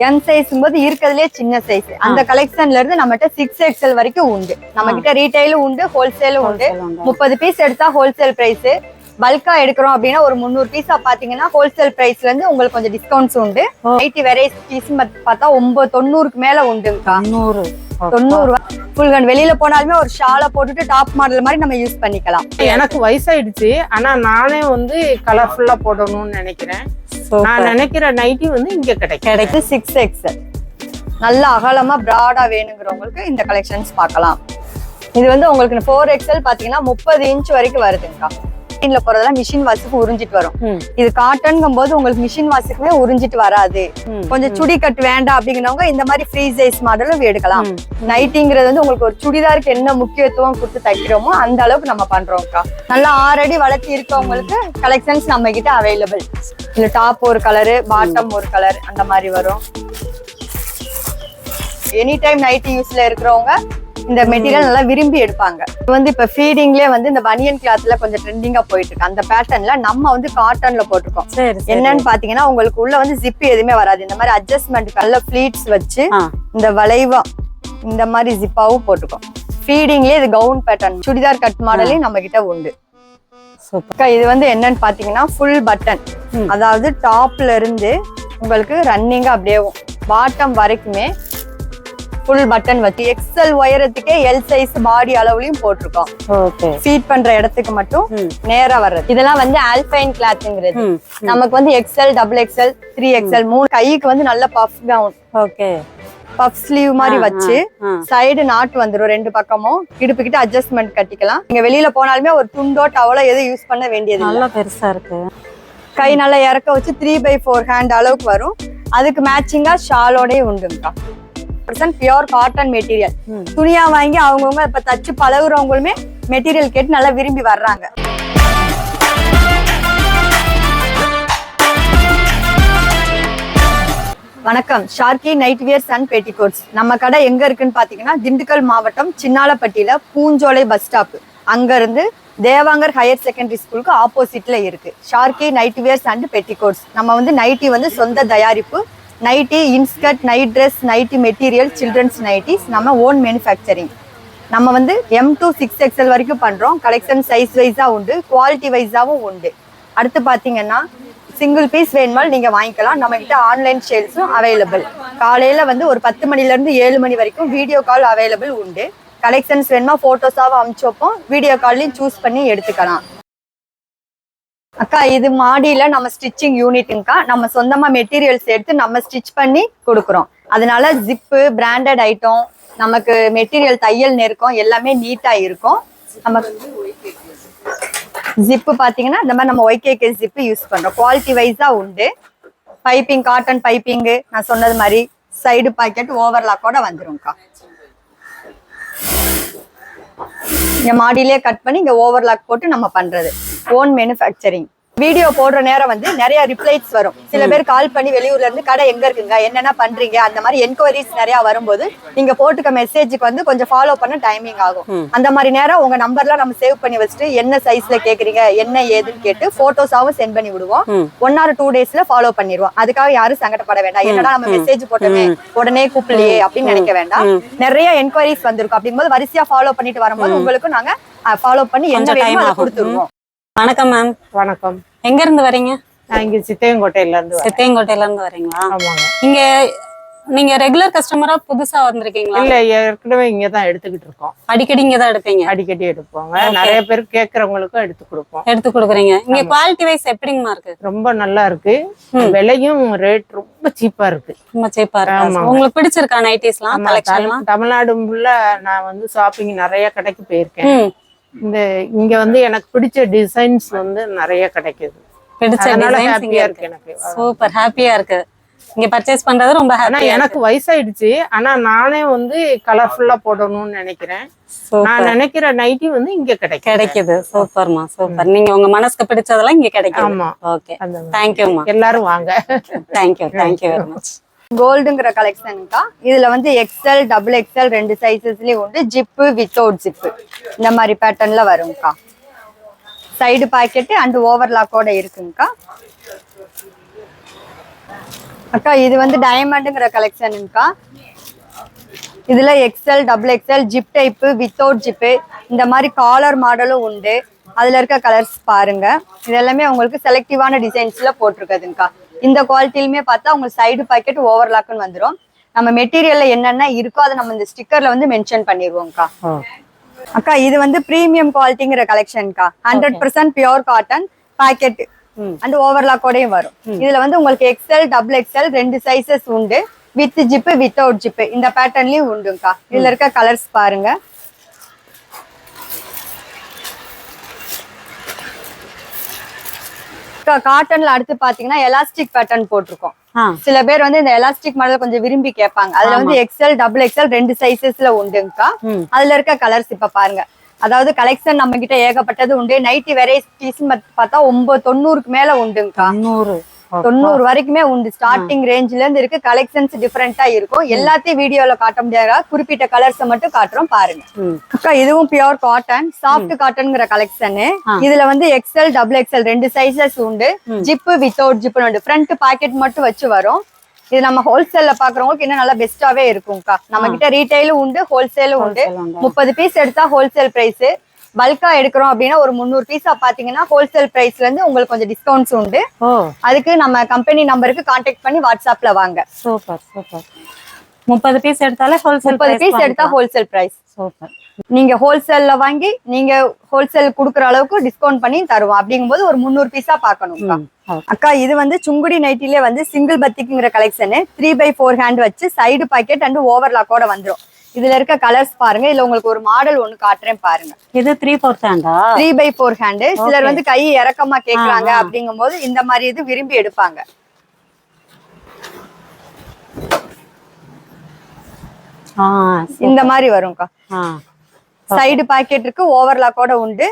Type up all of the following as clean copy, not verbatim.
என் சைஸ்ங்கும் போது இருக்கிறதுலே சின்ன சைஸ். அந்த கலெக்ஷன்ல இருந்து நம்மகிட்ட 6XL வரைக்கும் உண்டு. நம்ம கிட்ட ரீட்டைலும் உண்டு, ஹோல்சேலும் உண்டு. 30 பீஸ் எடுத்தா ஹோல்சேல் பிரைஸ், பல்கா எடுக்கிறோம் அப்படின்னா ஒரு 300 பீஸா பாத்தீங்கன்னா ஹோல்சேல் பிரைஸ்ல இருந்து உங்களுக்கு கொஞ்சம் டிஸ்கவுண்ட்ஸ் உண்டு. 80 வெரைட்டிஸ் பார்த்தா 990க்கு மேல உண்டுங்கக்கா. 90 ஃபுல் கன். வெளியில போனாலுமே ஒரு ஷாலை போட்டுட்டு டாப் மாடல் மாதிரி நம்ம யூஸ் பண்ணிக்கலாம். எனக்கு வயசாயிடுச்சு, ஆனா நானே வந்து கலர்ஃபுல்லா போடணும்னு நினைக்கிறேன். நான் நினைக்கிற நைட்டி வந்து இங்க கிடைக்கும். 6XL நல்ல அகலமா பிராடா வேணுங்கிறவங்களுக்கு இந்த கலெக்ஷன்ஸ் பார்க்கலாம். இது வந்து உங்களுக்கு 4XL பாத்தீங்கன்னா 30 இன்ச் வரைக்கும் வருதுங்கக்கா. மிஷின்ல போறதெல்லாம் மிஷின் வாஷுக்கு உறிஞ்சிட்டு வரும். இது காட்டன்ங்கும் போது உங்களுக்கு மிஷின் வாஷுக்குமே உறிஞ்சிட்டு வராது. கொஞ்சம் சுடி கட் வேண்டாம் அப்படிங்கிறவங்க இந்த மாதிரி ஃப்ரீ சைஸ் மாடலும் எடுக்கலாம். நைட்டிங்கிறது வந்து உங்களுக்கு ஒரு சுடிதாருக்கு என்ன முக்கியத்துவம் கொடுத்து தைக்கிறோமோ அந்த அளவுக்கு நம்ம பண்றோம்க்கா. நல்லா 6 அடி வளர்த்தி இருக்கவங்களுக்கு கலெக்ஷன்ஸ் நம்ம கிட்ட அவைலபிள். இல்ல டாப் ஒரு கலரு, பாட்டம் ஒரு கலர், அந்த மாதிரி வரும். எனி டைம் நைட்டி யூஸ்ல இருக்கிறவங்க இந்த மெட்டீரியல் நல்லா விரும்பி எடுப்பாங்க. வந்து இப்ப ஃபீடிங்லயே வந்து இந்த பனியன் கிளாத்ல கொஞ்சம் ட்ரெண்டிங்கா போயிட்டு இருக்கு. அந்த பேட்டர்ன்ல நம்ம வந்து காட்டன்ல போட்டிருக்கோம். என்னன்னு பாத்தீங்கன்னா உங்களுக்கு உள்ள வந்து ஜிப் எதுவுமே வராது. இந்த மாதிரி அட்ஜஸ்ட்மெண்ட் நல்ல ஃபிளீட்ஸ் வச்சு இந்த வளைவா இந்த மாதிரி ஜிப்பாவும் போட்டிருக்கோம். ஃபீடிங்லயே இது கவுன் பேட்டர்ன், சுடிதார் கட் மாடலையும் நம்ம கிட்ட உண்டு. இது வந்து என்னன்னு பாத்தீங்கன்னா ஃபுல் பட்டன், அதாவது டாப்ல இருந்து உங்களுக்கு ரன்னிங்கா அப்படியே பாட்டம் வரைக்குமே ஃபுல் பட்டன் வச்சு எக்ஸல் உயரத்துக்கே எல் சைஸ் பாடி அளவுலயும் போட்டிருக்கோம். ஃபீட் பண்ற இடத்துக்கு மட்டும் நேரா வர்றது. இதெல்லாம் வந்து ஆல்பைன் கிளாத்ங்கிறது. நமக்கு வந்து XL, XXL, 3XL 3 கைக்கு வந்து நல்ல பஃப் கவுன். பஃப் ஸ்லீவ் மாதிரி வச்சு சைடு நாட் வந்துரும். 2 பக்கமும் இடுப்பு கிட்ட அட்ஜஸ்ட்மெண்ட் கட்டிக்கலாம். நீங்க வெளியில போனாலுமே ஒரு துண்டோ டவலோ எதுவும் யூஸ் பண்ண வேண்டியது நல்லா பெருசா இருக்கு. கை நல்லா இறக்க வச்சு 3/4 ஹேண்ட் அளவுக்கு வரும். அதுக்கு மேட்சிங்கா ஷாலோடய உண்டுங்கக்கா. Pure cotton material. துணியா வாங்கி அவங்கவுங்க இப்ப தச்சு பழகுறவங்களுமே மெட்டீரியல் கேட்டு நல்லா விரும்பி வர்றாங்க. வணக்கம், Sharkey night wears and petticoats. நம்ம கடை எங்க இருக்குன்னு பாத்தீங்கன்னா திண்டுக்கல் மாவட்டம் சின்னாலப்பட்டியில பூஞ்சோலை பஸ் ஸ்டாப் அங்க இருந்து தேவாங்கர் ஹையர் செகண்டரி ஸ்கூலுக்கு ஆப்போசிட்ல இருக்கு ஷார்கி நைட் வியர்ஸ் அண்ட் பெட்டிகோட்ஸ். நம்ம வந்து நைட்டி வந்து சொந்த தயாரிப்பு. Nighty, inskirt, night dress, nighty material, children's nighties நம்ம ஓன் மேனுஃபேக்சரிங். நம்ம வந்து M to 6XL வரைக்கும் பண்றோம். கலெக்ஷன் சைஸ் வைஸா உண்டு, குவாலிட்டி வைஸாவும் உண்டு. அடுத்து பாத்தீங்கன்னா சிங்கிள் பீஸ் வேணுமாலும் நீங்க வாங்கிக்கலாம். நம்ம கிட்ட ஆன்லைன் சேல்ஸும் அவைலபிள். காலையில வந்து ஒரு 10 மணில இருந்து 7 மணி வரைக்கும் வீடியோ கால் அவைலபிள் உண்டு. கலெக்ஷன்ஸ் வேணுமா போட்டோஸாவும் அனுப்பிச்சு வைப்போம். வீடியோ கால்லையும் சூஸ் பண்ணி எடுத்துக்கலாம். அக்கா, இது மாடியில நம்ம ஸ்டிச்சிங் யூனிட்ங்கக்கா. நம்ம சொந்தமா மெட்டீரியல்ஸ் எடுத்து நம்ம ஸ்டிச் பண்ணி கொடுக்குறோம். அதனால ஜிப்பு, பிராண்டட் ஐட்டம், நமக்கு மெட்டீரியல் தையல் நெருக்கம் எல்லாமே நீட்டா இருக்கும். நம்ம ஜிப்பு பாத்தீங்கன்னா இந்த மாதிரி நம்ம YKK ஜிப்பு யூஸ் பண்றோம். குவாலிட்டி வைஸா உண்டு. பைப்பிங், காட்டன் பைப்பிங்கு நான் சொன்னது மாதிரி சைடு பாக்கெட் ஓவர்லாக்கோட வந்துரும்க்கா. இங்க மாடியிலே கட் பண்ணி இங்க ஓவர்லாக் போட்டு நம்ம பண்றது ஓன் மேனுஃபேக்சரிங். வீடியோ போடுற நேரம் வந்து நிறைய ரிப்ளைஸ் வரும். சில பேர் கால் பண்ணி வெளியூர்ல இருந்து கடை எங்க இருக்குங்க, என்னென்ன பண்றீங்க, அந்த மாதிரி என்கொயரிஸ் நிறைய வரும்போது நீங்க போட்டுக்க மெசேஜுக்கு வந்து கொஞ்சம் ஃபாலோ பண்ண டைமிங் ஆகும். அந்த மாதிரி நேரம் உங்க நம்பர்லாம் நம்ம சேவ் பண்ணி வச்சுட்டு என்ன சைஸ்ல கேக்குறீங்க, என்ன ஏதுன்னு கேட்டு போட்டோஸாவும் சென்ட் பண்ணி விடுவோம். 1 or 2 daysல ஃபாலோ பண்ணிடுவோம். அதுக்காக யாரும் சங்கடப்பட வேண்டாம். என்னடா நம்ம மெசேஜ் போட்டோமே உடனே கூப்பிடலையே அப்படின்னு நினைக்க வேண்டாம். நிறைய என்கொயரிஸ் வந்திருக்கும். அப்படிங்கும்போது வரிசையா ஃபாலோ பண்ணிட்டு வரும்போது உங்களுக்கு நாங்க ஃபாலோ பண்ணி என்ன வேணுமோ அதை கொடுத்துருவோம். வணக்கம் மேம். வணக்கம். எங்க இருந்து வரீங்க? நான் இங்க சித்தையங்கோட்டையில இருந்து வரீங்களா? ஆமாங்க. இங்க நீங்க ரெகுலர் கஸ்டமரா புதுசா வந்திருக்கீங்களா? இல்ல, ஏற்கனவே இங்கதான் எடுத்துக்கிட்டு இருக்கோம். அடிக்கடி இங்கதான் எடுப்பீங்க? அடிக்கடி எடுப்போங்க. நிறைய பேர் கேக்குறவங்களுக்கும் எடுத்து கொடுப்போம். எடுத்து கொடுக்குறீங்க. இங்க குவாலிட்டி வைஸ் எப்படிங்கமா இருக்கு? ரொம்ப நல்லா இருக்கு. விலையும் ரேட் ரொம்ப சீப்பா இருக்கு. ரொம்ப சீப்பா இருக்கு. உங்களுக்கு பிடிச்சிருக்கா நைட்டிஸ்லாம்? தமிழ்நாடு ஃபுல்லா நான் வந்து ஷாப்பிங் நிறைய கடைக்கு போயிருக்கேன். இங்க வந்து எனக்கு பிடிச்ச டிசைன்ஸ் வந்து நிறைய கிடைக்குது. பிடிச்ச ஹாப்பியா இருக்கு. எனக்கு சூப்பர் ஹாப்பியா இருக்கு. இங்க பர்ச்சேஸ் பண்றது ரொம்ப ஹாப்பி. எனக்கு வயசாயிடுச்சு, ஆனா நானே வந்து கலர்ஃபுல்லா போடணும்னு நினைக்கிறேன். நான் நினைக்கிற நைட்டி வந்து இங்க கிடைக்குது. சூப்பர்மா, சூப்பர். நீங்க உங்க மனசுக்கு பிடிச்சதெல்லாம் இங்க கிடைக்கும். ஆமா. ஓகே, தேங்க்யூமா. எல்லாரும் வாங்க. Thank you very much. கோல்டுங்கிற கலெக்ஷன்க்கா. இதுல வந்து XL, XXL 2 சைசஸ்லயும் உண்டு. ஜிப்பு, வித்தவுட் ஜிப்பு இந்த மாதிரி பேட்டர்ன்ல வரும்க்கா. சைடு பாக்கெட் அண்ட் ஓவர்லாக்கோட இருக்குங்கக்கா. அக்கா இது வந்து டைமண்ட்ங்கிற கலெக்ஷனுக்கா. இதுல XL, double XL, zip type, without zip, இந்த மாதிரி காலர் மாடலும் உண்டு. அதுல இருக்க கலர்ஸ் பாருங்க. இது எல்லாமே உங்களுக்கு செலக்டிவான டிசைன்ஸ்ல போட்டிருக்குதுங்கக்கா. இந்த குவாலிட்டிலுமே பார்த்தா உங்களுக்கு சைடு பாக்கெட் ஓவர்லாக்குன்னு வந்துடும். நம்ம மெட்டீரியல்ல என்னென்ன இருக்கோ அதை நம்ம இந்த ஸ்டிக்கர்ல வந்து மென்ஷன் பண்ணிடுவோம்க்கா. அக்கா இது வந்து பிரீமியம் குவாலிட்டிங்கிற கலெக்ஷன்க்கா. 100% பியூர் காட்டன் பாக்கெட் அண்ட் ஓவர்லாக்கோடையும் வரும். இதுல வந்து உங்களுக்கு எக்ஸ்எல், டபுள் எக்ஸ்எல் 2 சைசஸ் உண்டு. வித் ஜிப்பு, வித்தவுட் ஜிப்பு இந்த பேட்டர்ன்லயும் உண்டுங்கக்கா. இதுல இருக்க கலர்ஸ் பாருங்க. காட்டன்ல அடுத்து பாத்தீங்கன்னா எலாஸ்டிக் பேட்டர்ன் போட்டிருக்கோம். சில பேர் வந்து இந்த எலாஸ்டிக் மாடல் கொஞ்சம் விரும்பி கேட்பாங்க. அதுல வந்து எக்ஸ்எல், டபுள் எக்ஸ்எல் 2 சைசஸ்ல உண்டுங்கக்கா. அதுல இருக்க கலர்ஸ் இப்ப பாருங்க. அதாவது கலெக்ஷன் நம்ம கிட்ட ஏகப்பட்டது உண்டு. நைட்டி வெரைட்டிஸ் பார்த்தா 90 மேல உண்டுங்கக்கா. 90 வரைக்குமே உண்டு. ஸ்டார்டிங் ரேஞ்ச்ல இருந்து இருக்கு. கலெக்ஷன்ஸ் டிஃபரெண்டா இருக்கும். எல்லாத்தையும் வீடியோல காட்ட முடியாது. குறிப்பிட்ட கலர்ஸ் மட்டும் காட்டுறோம் பாருங்க. அக்கா இதுவும் பியூர் காட்டன், சாஃப்ட் காட்டன்ங்கிற கலெக்ஷன். இதுல வந்து எக்ஸ்எல், டபுள் எக்ஸ்எல் 2 சைசஸ் உண்டு. ஜிப்பு, வித்தவுட் ஜிப்பு உண்டு. ஃப்ரண்ட் பாக்கெட் மட்டும் வச்சு வரும். இது நம்ம ஹோல்சேல்ல பாக்குறவங்களுக்கு இன்னும் நல்லா பெஸ்டாவே இருக்கும்க்கா. நம்ம கிட்ட ரீட்டைலும் உண்டு, ஹோல்சேலும் உண்டு. 30 பீஸ் எடுத்தா ஹோல்சேல் பிரைஸ். பல்கா எடுக்கிறோம் அப்படின்னா ஒரு 300 பீஸா பாத்தீங்கன்னா ஹோல்சேல் பிரைஸ்ல இருந்து உங்களுக்கு கொஞ்சம் டிஸ்கவுண்ட்ஸ் உண்டு. அதுக்கு நம்ம கம்பெனி நம்பருக்கு கான்டாக்ட் பண்ணி வாட்ஸ்அப்ல வாங்க. Super super. 30 பீஸ் எடுத்தாலே ஹோல்சேல் 30 பீஸ் எடுத்தா ஹோல்சேல் பிரைஸ். சூப்பர். நீங்க ஹோல்சேல்ல வாங்கி நீங்க ஹோல்சேல் குடுக்குற அளவுக்கு டிஸ்கவுண்ட் பண்ணி தருவோம். அப்படிங்கும்போது ஒரு 300 பீஸா பாக்கணும். அக்கா இது வந்து சுங்குடி நைட்டிலே வந்து சிங்கிள் பத்திக்குங்கிற கலெக்ஷன். 3x4 ஹேண்ட் வச்சு சைடு பாக்கெட் அண்ட் ஓவர்லாக்கோட வந்துடும். இதுல இருக்க கலர்ஸ் பாருங்க. இதுல உங்களுக்கு ஒரு மாடல் ஒண்ணு காட்டுறேன் பாருங்க. இது 3/4 ஹேண்டா? 3x4 hand. சிலர் வந்து கை இறக்கமா கேக்குறாங்க. அப்படிங்கும் போது இந்த மாதிரி இது விரும்பி எடுப்பாங்க. இந்த மாதிரி வரும்க்கா. சைடு பாக்கெட் இருக்கு, ஓவர்லாக்கோட உண்டு.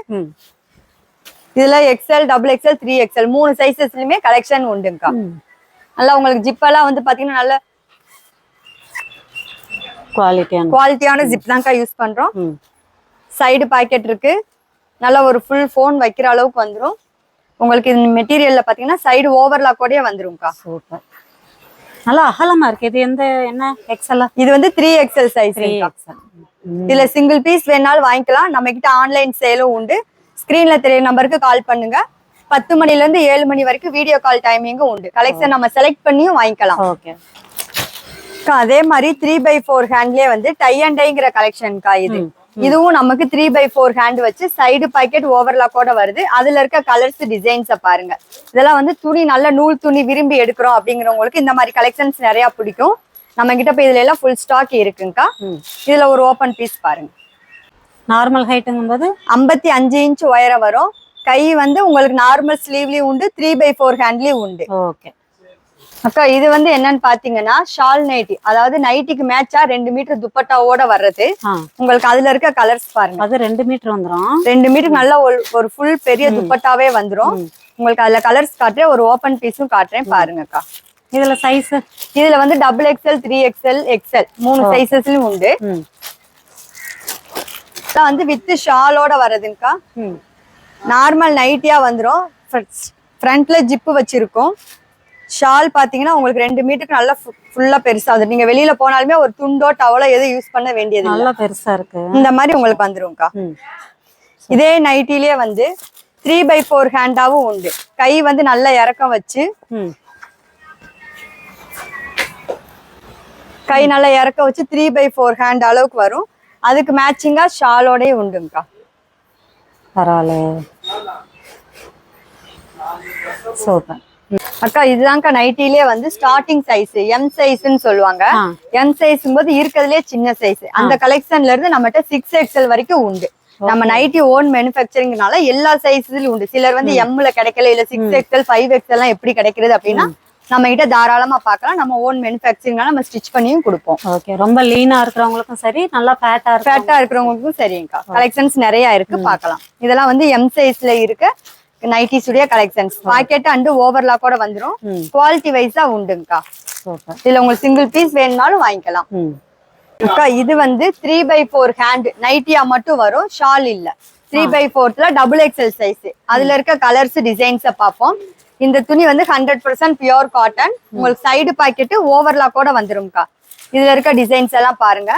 இதுல எக்ஸ்எல், டபுள் எக்ஸ்எல், 3XL 3 சைசஸ்லயுமே கலெக்ஷன் உண்டுங்கக்கா. நல்லா உங்களுக்கு ஜிப்பெல்லாம் வந்து பாத்தீங்கன்னா நல்ல குவாலிட்டியான ஜிப் தான்க்கா யூஸ் பண்றோம். சைடு பாக்கெட் இருக்கு. நல்லா ஒரு ஃபுல் போன் வைக்கிற அளவுக்கு வந்துரும். உங்களுக்கு இந்த மெட்டீரியல்ல பாத்தீங்கன்னா சைடு ஓவர்லாக்கோடயே வந்துரும்க்கா. சூப்பர். நல்லா அகலமா இருக்கு. இது என்ன எக்ஸ்எல்? இது வந்து 3XL சைஸ். இதுல சிங்கிள் பீஸ் வேணாலும் வாங்கிக்கலாம். நம்ம கிட்ட ஆன்லைன் சேலும் உண்டு. ஸ்கிரீன்ல தெரிய நம்பருக்கு கால் பண்ணுங்க. 10 மணில இருந்து 7 மணி வரைக்கும் வீடியோ கால் டைமிங்கும் உண்டு. கலெக்ஷன் நம்ம செலக்ட் பண்ணியும் வாங்கிக்கலாம். ஓகே. அதே மாதிரி 3x4 ஹேண்ட்லயே வந்து டை அண்ட் டைங்கிற கலெக்ஷன்க்கா. இதுவும் நமக்கு 3x4 ஹேண்ட் வச்சு சைடு பாக்கெட் ஓவர்லாக்கோட வருது. அதுல இருக்க கலர்ஸ் டிசைன்ஸ பாருங்க. இதெல்லாம் வந்து துணி நல்ல நூல் துணி விரும்பி எடுக்கிறோம் அப்படிங்கிறவங்களுக்கு இந்த மாதிரி கலெக்ஷன்ஸ் நிறைய பிடிக்கும். நம்ம கிட்ட இப்ப இதுல எல்லாம் ஃபுல் ஸ்டாக் இருக்குங்கக்கா. இதுல ஒரு ஓபன் பீஸ் பாருங்க. நார்மல் ஹைட்டுங்கும்போது 55 இன்ச் உயரம் வரும். கை வந்து உங்களுக்கு நார்மல் ஸ்லீவ்லயும் உண்டு, 3x4 ஹேண்ட்லயும் உண்டு. ஓகே அக்கா இது வந்து என்னன்னு பாத்தீங்கன்னா ஷால் நைட்டி. அதாவது நைட்டிக்கு மேட்சா 2 மீட்டர் துப்பட்டாவோட வர்றது. உங்களுக்கு அதுல இருக்க கலர்ஸ் பாருங்க. அது 2 மீட்டர் வந்துரும். 2 மீட்டர் நல்ல ஒரு ஃபுல் பெரிய துப்பட்டாவே வந்துரும். உங்களுக்கு அதுல கலர்ஸ் காட்டுறேன். ஒரு ஓபன் பீஸும் காட்டுறேன் பாருங்கக்கா. இதுல சைஸ் இதுல வந்து டபுள் எக்ஸ்எல், 3XL, XL 3 சைசஸ்லயும் உண்டு. வந்து வித் ஷாலோட வருதுங்கக்கா. நார்மல் நைட்டியா வந்துரும். ஃப்ரண்ட்ல ஜிப்பு வச்சிருக்கோம். ஷால் பாத்தீங்கன்னா உங்களுக்கு 2 மீட்டருக்கு நல்லா ஃபுல்லா பெருசா வந்து நீங்க வெளியில போனாலுமே ஒரு துண்டோ டவலோ எதுவும் யூஸ் பண்ண வேண்டியது நல்லா பெருசா இருக்கு. இந்த மாதிரி உங்களுக்கு வந்துரும்க்கா. இதே நைட்டிலேயே வந்து 3x4 ஹேண்டாவும் உண்டு. கை வந்து நல்லா இறக்கம் வச்சு கை நல்லா இறக்க வச்சு 3x4 ஹேண்ட் அளவுக்கு வரும். அதுக்கு மேட்சிங்கா ஷாலோடய உண்டுங்கக்கா. பரவாயில்ல. சூப்பர். அக்கா இதுதான்க்கா நைட்டிலே வந்து ஸ்டார்டிங் சைஸ் எம் சைஸ்ன்னு சொல்லுவாங்க. எம் சைஸ்ங்கும் போது இருக்கிறதுலே சின்ன சைஸ். அந்த கலெக்ஷன்ல இருந்து நம்மகிட்ட 6XL வரைக்கும் உண்டு. நம்ம நைட்டி ஓன் மேனுஃபேக்சரிங்னால எல்லா சைஸ்லயும் உண்டு. சிலர் வந்து எம்ல கிடைக்கல, இல்ல 6XL 5XL எல்லாம் எப்படி கிடைக்கிறது அப்படின்னா நம்ம கிட்ட தாராளமா பாக்கலாம். நம்ம ஓன் மேனுஃபேக்சரிங்னால நம்ம ஸ்டிச் பண்ணியும் கொடுப்போம். ஓகே. ரொம்ப லீனா இருக்கிறவங்களுக்கும் சரி, நல்லா ஃபேட்டா இருக்கிறவங்களுக்கும் சரிங்கக்கா. கலெக்ஷன்ஸ் நிறைய இருக்கு, பாக்கலாம். இதெல்லாம் வந்து எம் சைஸ்ல இருக்க நைட்டிஸ் உடைய கலெக்ஷன்ஸ். பாக்கெட் அண்ட் ஓவர்லாக்கோட வந்துரும். குவாலிட்டி வைஸா உண்டுங்கக்கா. இதுல உங்களுக்கு சிங்கிள் பீஸ் வேணும்னாலும் வாங்கிக்கலாம். அக்கா இது வந்து 3x4 ஹேண்ட் நைட்டியா மட்டும் வரும், ஷால் இல்ல. 3x4 double XL size. அதுல இருக்க கலர்ஸ் டிசைன்ஸ பார்ப்போம். இந்த துணி வந்து 100% பியூர் காட்டன். உங்களுக்கு சைடு பாக்கெட் ஓவர்லாக்கோட வந்துரும்க்கா. இதுல இருக்க டிசைன்ஸ் எல்லாம் பாருங்க.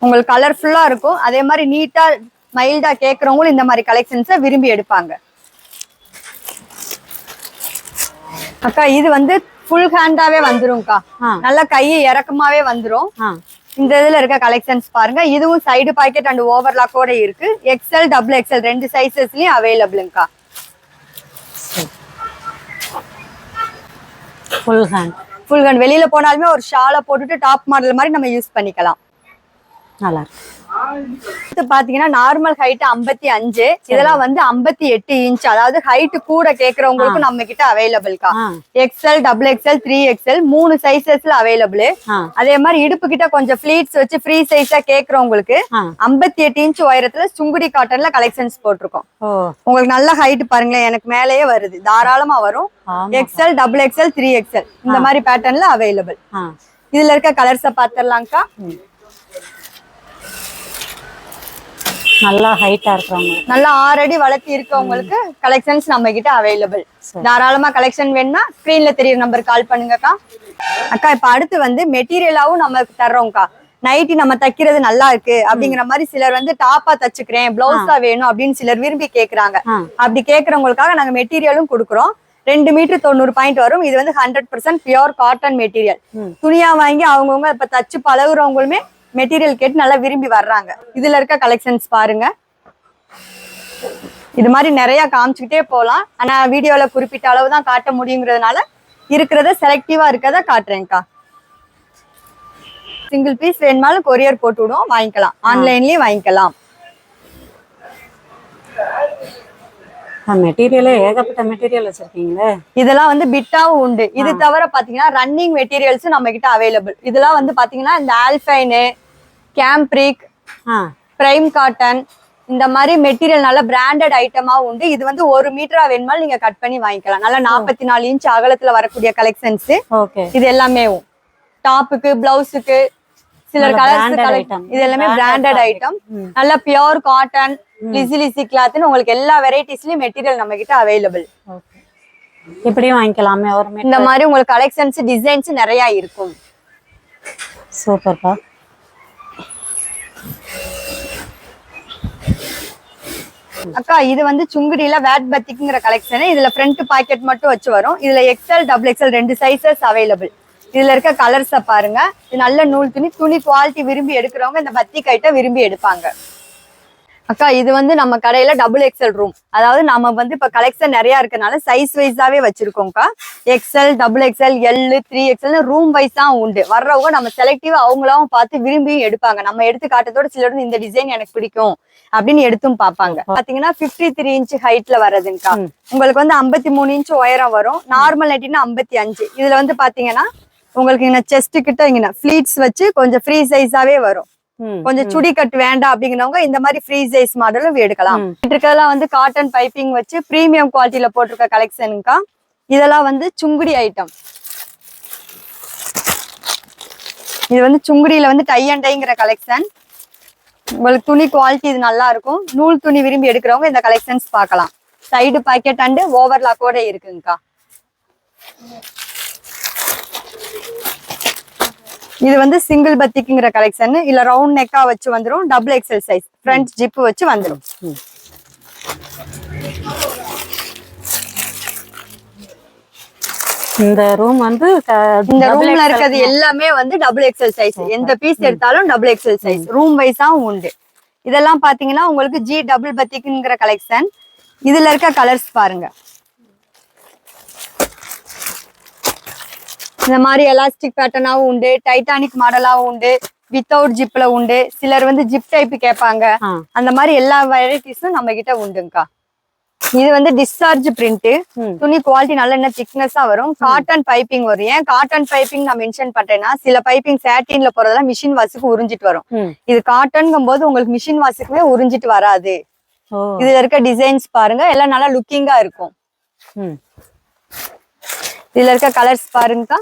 உங்களுக்கு கலர்ஃபுல்லா இருக்கும். அதே மாதிரி நீட்டா மைல்டா கேக்குறவங்களும் இந்த மாதிரி கலெக்ஷன்ஸை விரும்பி எடுப்பாங்க. அக்கா இது வந்து ஃபுல் ஹேண்டாவே வந்துரும்க்கா. நல்லா கையை இறக்கமாவே வந்துரும். இந்த இதுல இருக்க கலெக்ஷன்ஸ் பாருங்க. இதுவும் சைடு பாக்கெட் அண்ட் ஓவர்லாக்கோட இருக்கு. XL XXL 2 சைசஸ்லயும் அவைலபிள்ங்கா. ஃபுல் ஹேண்ட் வெளியில போனாலுமே ஒரு ஷாலை போட்டுட்டு டாப் மாடல் மாதிரி நம்ம யூஸ் பண்ணிக்கலாம். நல்லா இருக்கு. இது பாத்தீங்கன்னா நார்மல் ஹைட் 55, இதெல்லாம் வந்து 58 இன்ச். அதாவது ஹைட் கூட கேக்குறவங்களுக்கும் நம்ம கிட்ட அவைலபிள்கா. XL XXL 3XL 3 சைசஸ்ல அவைலபிள். அதே மாதிரி இடுப்பு கிட்ட கொஞ்சம் ஃபிளீட்ஸ் வச்சு ஃப்ரீ சைஸா கேக்குறவங்களுக்கு 58 இன்ச் உயரத்துல சுங்குடி காட்டன்ல கலெக்ஷன்ஸ் போட்டிருக்கோம். உங்களுக்கு நல்ல ஹைட் பாருங்களேன், எனக்கு மேலேயே வருது, தாராளமா வரும். XL XXL 3XL இந்த மாதிரி பேட்டர்ன்ல அவைலபிள். இதுல இருக்க கலர்ஸ பாத்திரலாம்க்கா. நல்லா ஹைட்டா இருக்கிறவங்க, நல்லா 6 அடி வளர்த்தி இருக்கவங்களுக்கு கலெக்ஷன்ஸ் நம்ம கிட்ட அவைலபிள். தாராளமா கலெக்ஷன் வேணும்னா ஸ்கிரீன்ல தெரியற நம்பர் கால் பண்ணுங்கக்கா. அக்கா இப்ப அடுத்து வந்து மெட்டீரியலாவும் நம்ம தர்றோம்க்கா. நைட்டி நம்ம தைக்கிறது நல்லா இருக்கு அப்படிங்கிற மாதிரி சிலர் வந்து டாப்பா தச்சுக்கிறேன், பிளவுஸா வேணும் அப்படின்னு சிலர் விரும்பி கேக்குறாங்க. அப்படி கேக்குறவங்களுக்காக நாங்க மெட்டீரியலும் கொடுக்குறோம். 2 மீட்டர் 90 பாயிண்ட் வரும். இது வந்து 100% பியூர் காட்டன் மெட்டீரியல். துணியா வாங்கி அவங்கவுங்க இப்ப தச்சு பழகுறவங்களுமே மெட்டீரியல் கேட்டு நல்லா விரும்பி வர்றாங்க. இதுல இருக்க கலெக்ஷன்ஸ் பாருங்க. இது மாதிரி நிறைய காமிச்சுக்கிட்டே போகலாம். ஆனா வீடியோல குறிப்பிட்ட அளவு தான் காட்ட முடியுங்கிறதுனால இருக்கிறத செலக்டிவா இருக்கத காட்டுறேன்க்கா. சிங்கிள் பீஸ் வேணுமாலும் கொரியர் போட்டு விடுவோம், வாங்கிக்கலாம். ஆன்லைன்லயே வாங்கிக்கலாம். மெட்டீரியலே ஏகப்பட்ட மெட்டீரியல் வச்சிருக்கீங்களே. இதெல்லாம் வந்து பிட்டாவும் உண்டு. இது தவிர பாத்தீங்கன்னா ரன்னிங் மெட்டீரியல்ஸ் நம்ம கிட்ட அவைலபிள். இதெல்லாம் வந்து பாத்தீங்கன்னா இந்த ஆல்பைனு, கேம்ப்ரிக், பிரைம் காட்டன் இந்த மாதிரி மெட்டீரியல் நல்ல பிராண்டட் ஐட்டமா உண்டு. இது வந்து 1 மீட்டரா வேணுமாலும் நீங்க கட் பண்ணி வாங்கிக்கலாம். நல்லா 44 இன்ச் அகலத்துல வரக்கூடிய கலெக்ஷன்ஸ். இது எல்லாமே டாப்புக்கு, பிளவுஸுக்கு, சிலர் கலர்ஸ், இது எல்லாமே பிராண்டட் ஐட்டம். நல்ல பியூர் காட்டன், லிசி கிளாத்னு உங்களுக்கு எல்லா வெரைட்டிஸ்லயும் மெட்டீரியல் நம்ம கிட்ட அவைலபிள். இப்படியும் வாங்கிக்கலாமே. இந்த மாதிரி உங்களுக்கு கலெக்ஷன்ஸ் டிசைன்ஸ் நிறைய இருக்கும். சூப்பர்ப்பா. அக்கா இது வந்து சுங்குடியில வேட் பத்திக்குங்கிற கலெக்ஷன். இதுல ஃப்ரண்ட் பாக்கெட் மட்டும் வச்சு வரும். இதுல XL XXL 2 சைசஸ் அவைலபிள். இதுல இருக்க கலர்ஸ பாருங்க. இது நல்ல நூல் துணி. துணி குவாலிட்டி விரும்பி எடுக்கிறவங்க இந்த பத்திக் ஐட்டம் விரும்பி எடுப்பாங்க. அக்கா இது வந்து நம்ம கடையில XXL ரூம். அதாவது நம்ம வந்து இப்ப கலெக்ஷன் நிறைய இருக்கனால சைஸ் வைஸாவே வச்சிருக்கோம்க்கா. XL XXL L 3XL room wise தான் உண்டு. வர்றவங்க நம்ம செலக்டிவா அவங்களாவும் பார்த்து விரும்பி எடுப்பாங்க. நம்ம எடுத்து காட்டத்தோட சிலர் இந்த டிசைன் எனக்கு பிடிக்கும் அப்படின்னு எடுத்தும் பார்ப்பாங்க. பாத்தீங்கன்னா 53 இன்ச் ஹைட்ல வர்றதுங்கக்கா. உங்களுக்கு வந்து 53 இன்ச் உயரம் வரும். நார்மல் நைட்டினா 55. இதுல வந்து பாத்தீங்கன்னா உங்களுக்கு இங்க செஸ்ட் கிட்ட இங்க ஃபிளீட்ஸ் வச்சு கொஞ்சம் ஃப்ரீ சைஸாவே வரும். கொஞ்சம் சுடி கட் வேண்டாம் அப்படிங்கிறவங்க இந்த மாதிரி ஃப்ரீ சைஸ் மாடலும் எடுக்கலாம். இருக்கிறதெல்லாம் வந்து காட்டன் பைப்பிங் வச்சு பிரீமியம் குவாலிட்டியில போட்டிருக்க கலெக்ஷனுக்கா. இதெல்லாம் வந்து சுங்குடி ஐட்டம். இது வந்து சுங்குடியில வந்து டை அண்ட் டைங்கிற கலெக்ஷன். உங்களுக்கு துணி குவாலிட்டி இது நல்லா இருக்கும். நூல் துணி விரும்பி எடுக்கிறவங்க இந்த கலெக்ஷன்ஸ் பார்க்கலாம். சைடு பாக்கெட் அண்ட் ஓவர்லாக்கோட இருக்குங்கக்கா. இது வந்து சிங்கிள் பத்திக்குங்கிற கலெக்ஷன். இல்ல ரவுண்ட் நெக்கா வச்சு வந்துரும். XXL சைஸ் ஃப்ரண்ட் ஜிப் வச்சு வந்துரும். இந்த ரூம் வந்து இந்த ரூம்ல இருக்கிறது எல்லாமே வந்து XXL சைஸ். எந்த பீஸ் எடுத்தாலும் XXL சைஸ் ரூம் வைஸாவும் உண்டு. இதெல்லாம் பாத்தீங்கன்னா உங்களுக்கு G டபுள் பத்திக்குங்கிற கலெக்ஷன். இதுல இருக்க கலர்ஸ் பாருங்க. இந்த மாதிரி எலாஸ்டிக் பேட்டர்னாவும் உண்டு, டைட்டானிக் மாடலாவும் உண்டு, வித்தவுட் ஜிப்ல உண்டு. சிலர் வந்து ஜிப் டைப் கேட்பாங்க. அந்த மாதிரி எல்லா வெரைட்டிஸும் நம்ம கிட்ட உண்டுங்கக்கா. இது வந்து டிஸ்சார்ஜ் பிரிண்ட். துணி குவாலிட்டி நல்ல என்ன திக்னஸா வரும். காட்டன் பைப்பிங் வரும். ஏன் காட்டன் பைப்பிங் நான் மென்ஷன் பண்றேன்னா சில பைப்பிங் சாட்டின்ல போறதெல்லாம் மிஷின் வாஷுக்கு உறிஞ்சிட்டு வரும். இது காட்டன்ங்கும் போது உங்களுக்கு மிஷின் வாஷுக்குமே உறிஞ்சிட்டு வராது. இதுல இருக்க டிசைன்ஸ் பாருங்க, எல்லாம் நல்லா லுக்கிங்கா இருக்கும். இதுல இருக்க கலர்ஸ் பாருங்கக்கா.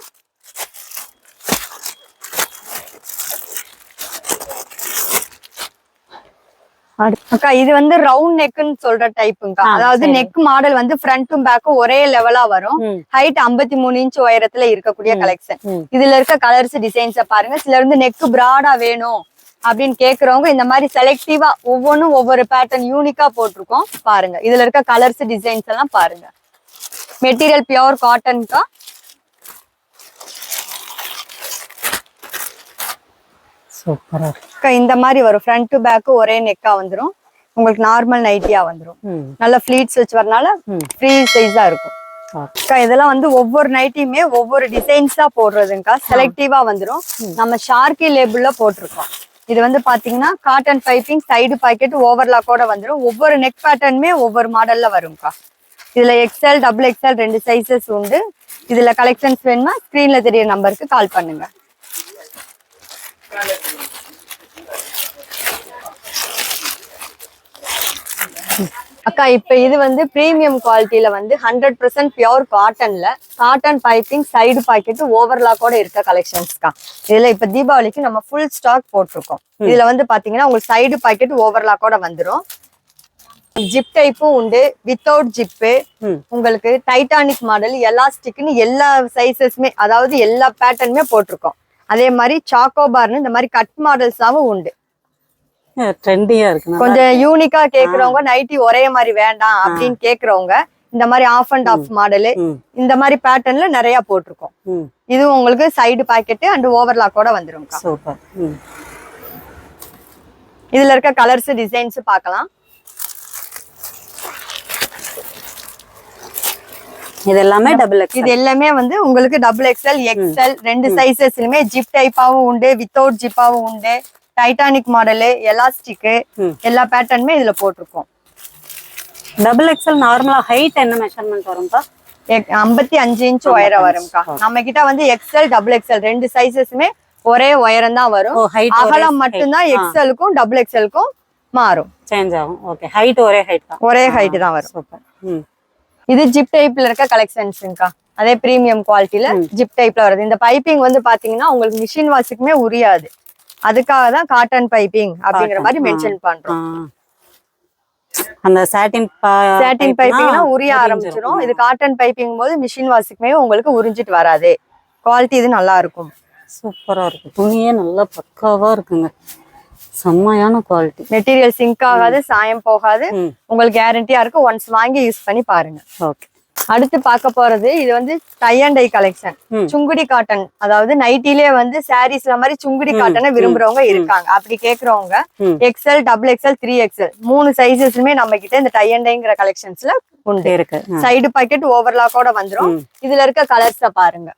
அக்கா இது வந்து ரவுண்ட் நெக்னு சொல்ற டைப்புங்கா. அதாவது நெக் மாடல் வந்து ஃப்ரண்ட்டும் பேக்கும் ஒரே லெவலா வரும். ஹைட் 53 இன்ச் உயரத்துல இருக்கக்கூடிய கலெக்ஷன். இதுல இருக்க கலர்ஸ் டிசைன்ஸ பாருங்க. சிலர் வந்து நெக் பிராடா வேணும் அப்படின்னு கேக்குறவங்க இந்த மாதிரி செலக்டிவா ஒவ்வொன்றும் ஒவ்வொரு பேட்டர்ன் யூனிக்கா போட்டிருக்கோம் பாருங்க. இதுல இருக்க கலர்ஸ் டிசைன்ஸ் எல்லாம் பாருங்க. மெட்டீரியல் பியூர் காட்டன்கா. சூப்பரா இந்த மாதிரி வரும். ஃப்ரண்ட் டு பேக் ஒரே நெக்கா வந்துரும். உங்களுக்கு நார்மல் நைட்டியா வந்துரும். நல்ல ஃபிளீட்ஸ் வச்சு வரனால ஃப்ரீ சைஸா இருக்கும். இதெல்லாம் வந்து ஒவ்வொரு நைட்டியுமே ஒவ்வொரு டிசைன்ஸா போடுறதுங்கக்கா. செலக்டிவா வந்துரும். நம்ம ஷார்கி லேபிள்ல போட்டிருக்கோம். இது வந்து பாத்தீங்கன்னா காட்டன் பைப்பிங், சைடு பாக்கெட், ஓவர்லாக்கோட வந்துரும். ஒவ்வொரு நெக் பேட்டர்னுமே ஒவ்வொரு மாடல்ல வரும்க்கா. இதுல எக்ஸ்எல், டபுள் எக்ஸ்எல் 2 சைசஸ் உண்டு. இதுல கலெக்ஷன்ஸ் வேணும்னா ஸ்கிரீன்ல தெரிய நம்பருக்கு கால் பண்ணுங்க. அக்கா இப்ப இது வந்து பிரீமியம் குவாலிட்டியில வந்து 100% பியூர் காட்டன்ல காட்டன் பைப்பிங், சைடு பாக்கெட், ஓவர்லாக்கோட இருக்க கலெக்ஷன்ஸ்க்கா. இதுல இப்ப தீபாவளிக்கு நம்ம ஃபுல் ஸ்டாக் போட்டிருக்கோம். இதுல வந்து பாத்தீங்கன்னா உங்களுக்கு சைடு பாக்கெட் ஓவர்லாக்கோட வந்துரும். ஜிப் டைப்பும் உண்டு, வித்தவுட் ஜிப்பு. உங்களுக்கு டைட்டானிக் மாடல், எலாஸ்டிக்னு எல்லா சைசஸ்மே, அதாவது எல்லா பேட்டர்னுமே போட்டிருக்கோம். அதே மாதிரி சாக்கோபார்னு இந்த மாதிரி கட் மாடல்ஸாவும் உண்டு. ட்ரெண்டியா இருக்கு. கொஞ்சம் யூனிக்கா கேக்குறவங்க, நைட்டி ஒரே மாதிரி வேண்டாம் அப்படின்னு கேக்குறவங்க இந்த மாதிரி ஆஃப் அண்ட் ஆஃப் மாடலு இந்த மாதிரி பேட்டர்ன்ல நிறைய போட்டிருக்கோம். இது உங்களுக்கு சைடு பாக்கெட் அண்ட் ஓவர்லாக்கோட வந்துரும். சூப்பர். இதுல இருக்க கலர்ஸ் டிசைன்ஸ் பார்க்கலாம். இது எல்லாமே டபுள் எக்ஸ். இது எல்லாமே வந்து உங்களுக்கு டபுள் எக்ஸ்எல், எக்ஸ்எல் 2 சைசஸ்லயுமே ஜிப் டைப்பாவும் உண்டு, வித்தவுட் ஜிப்பாவும் உண்டு. டைட்டானிக் மாடலு, எலாஸ்டிக் எல்லா பேட்டர்னுமே இதுல போட்டிருக்கோம். டபுள் எக்ஸ்எல் நார்மலா ஹைட் என்ன மெஷர்மென்ட் வரும்ப்பா? 55 இன்ச் உயரம் வரும்க்கா. நம்ம கிட்ட வந்து எக்ஸ்எல், டபுள் எக்ஸ்எல் 2 சைசஸ்மே ஒரே உயரம் தான் வரும். அகலம் மட்டும்தான் எக்ஸ்எலுக்கும் டபுள் எக்ஸ்எலுக்கும் மாறும், சேஞ்ச் ஆகும். ஓகே, ஹைட் ஒரே ஹைட் தான், ஒரே ஹைட் தான் வரும். சூப்பர். இது ஜிப் டைப்ல இருக்க கலெக்ஷன்ஸ்ங்கா. அதே பிரீமியம் குவாலிட்டியில ஜிப் டைப்ல வருது. இந்த பைப்பிங் வந்து பாத்தீங்கன்னா உங்களுக்கு மிஷின் வாஷுக்குமே உரியாது. அதுக்காக தான் காட்டன் பைப்பிங் அப்படிங்கிற மாதிரி மென்ஷன் பண்றோம். அந்த சாட்டின் பைப்பிங்னா உரிய ஆரம்பிச்சிடும். இது காட்டன் பைப்பிங் போது மிஷின் வாஷுக்குமே உங்களுக்கு உறிஞ்சிட்டு வராது. குவாலிட்டி இது நல்லா இருக்கும். சூப்பரா இருக்கு. துணியே நல்லா பக்காவா இருக்குங்க. செம்மையான குவாலிட்டி. மெட்டீரியல் சிங்க் ஆகாது, சாயம் போகாது. உங்களுக்கு கேரண்டியா இருக்கு. ஒன்ஸ் வாங்கி யூஸ் பண்ணி பாருங்க. ஓகே. அடுத்து பார்க்க போறது இது வந்து tie and tie collection. Sungudi cotton, அதாவது நைட்டிலே வந்து சாரீஸ்ல மாதிரி சுங்குடி காட்டனை விரும்புறவங்க இருக்காங்க. அப்படி கேக்குறவங்க எக்ஸ்எல், டபுள் எக்ஸ்எல், 3XL 3 சைசஸ்மே நம்ம கிட்ட இந்த டை அண்ட் டைங்கிற கலெக்ஷன்ஸ்ல உண்டு. சைடு பாக்கெட் ஓவர்லாக்கோட வந்துரும். இதுல இருக்க கலர்ஸ பாருங்க.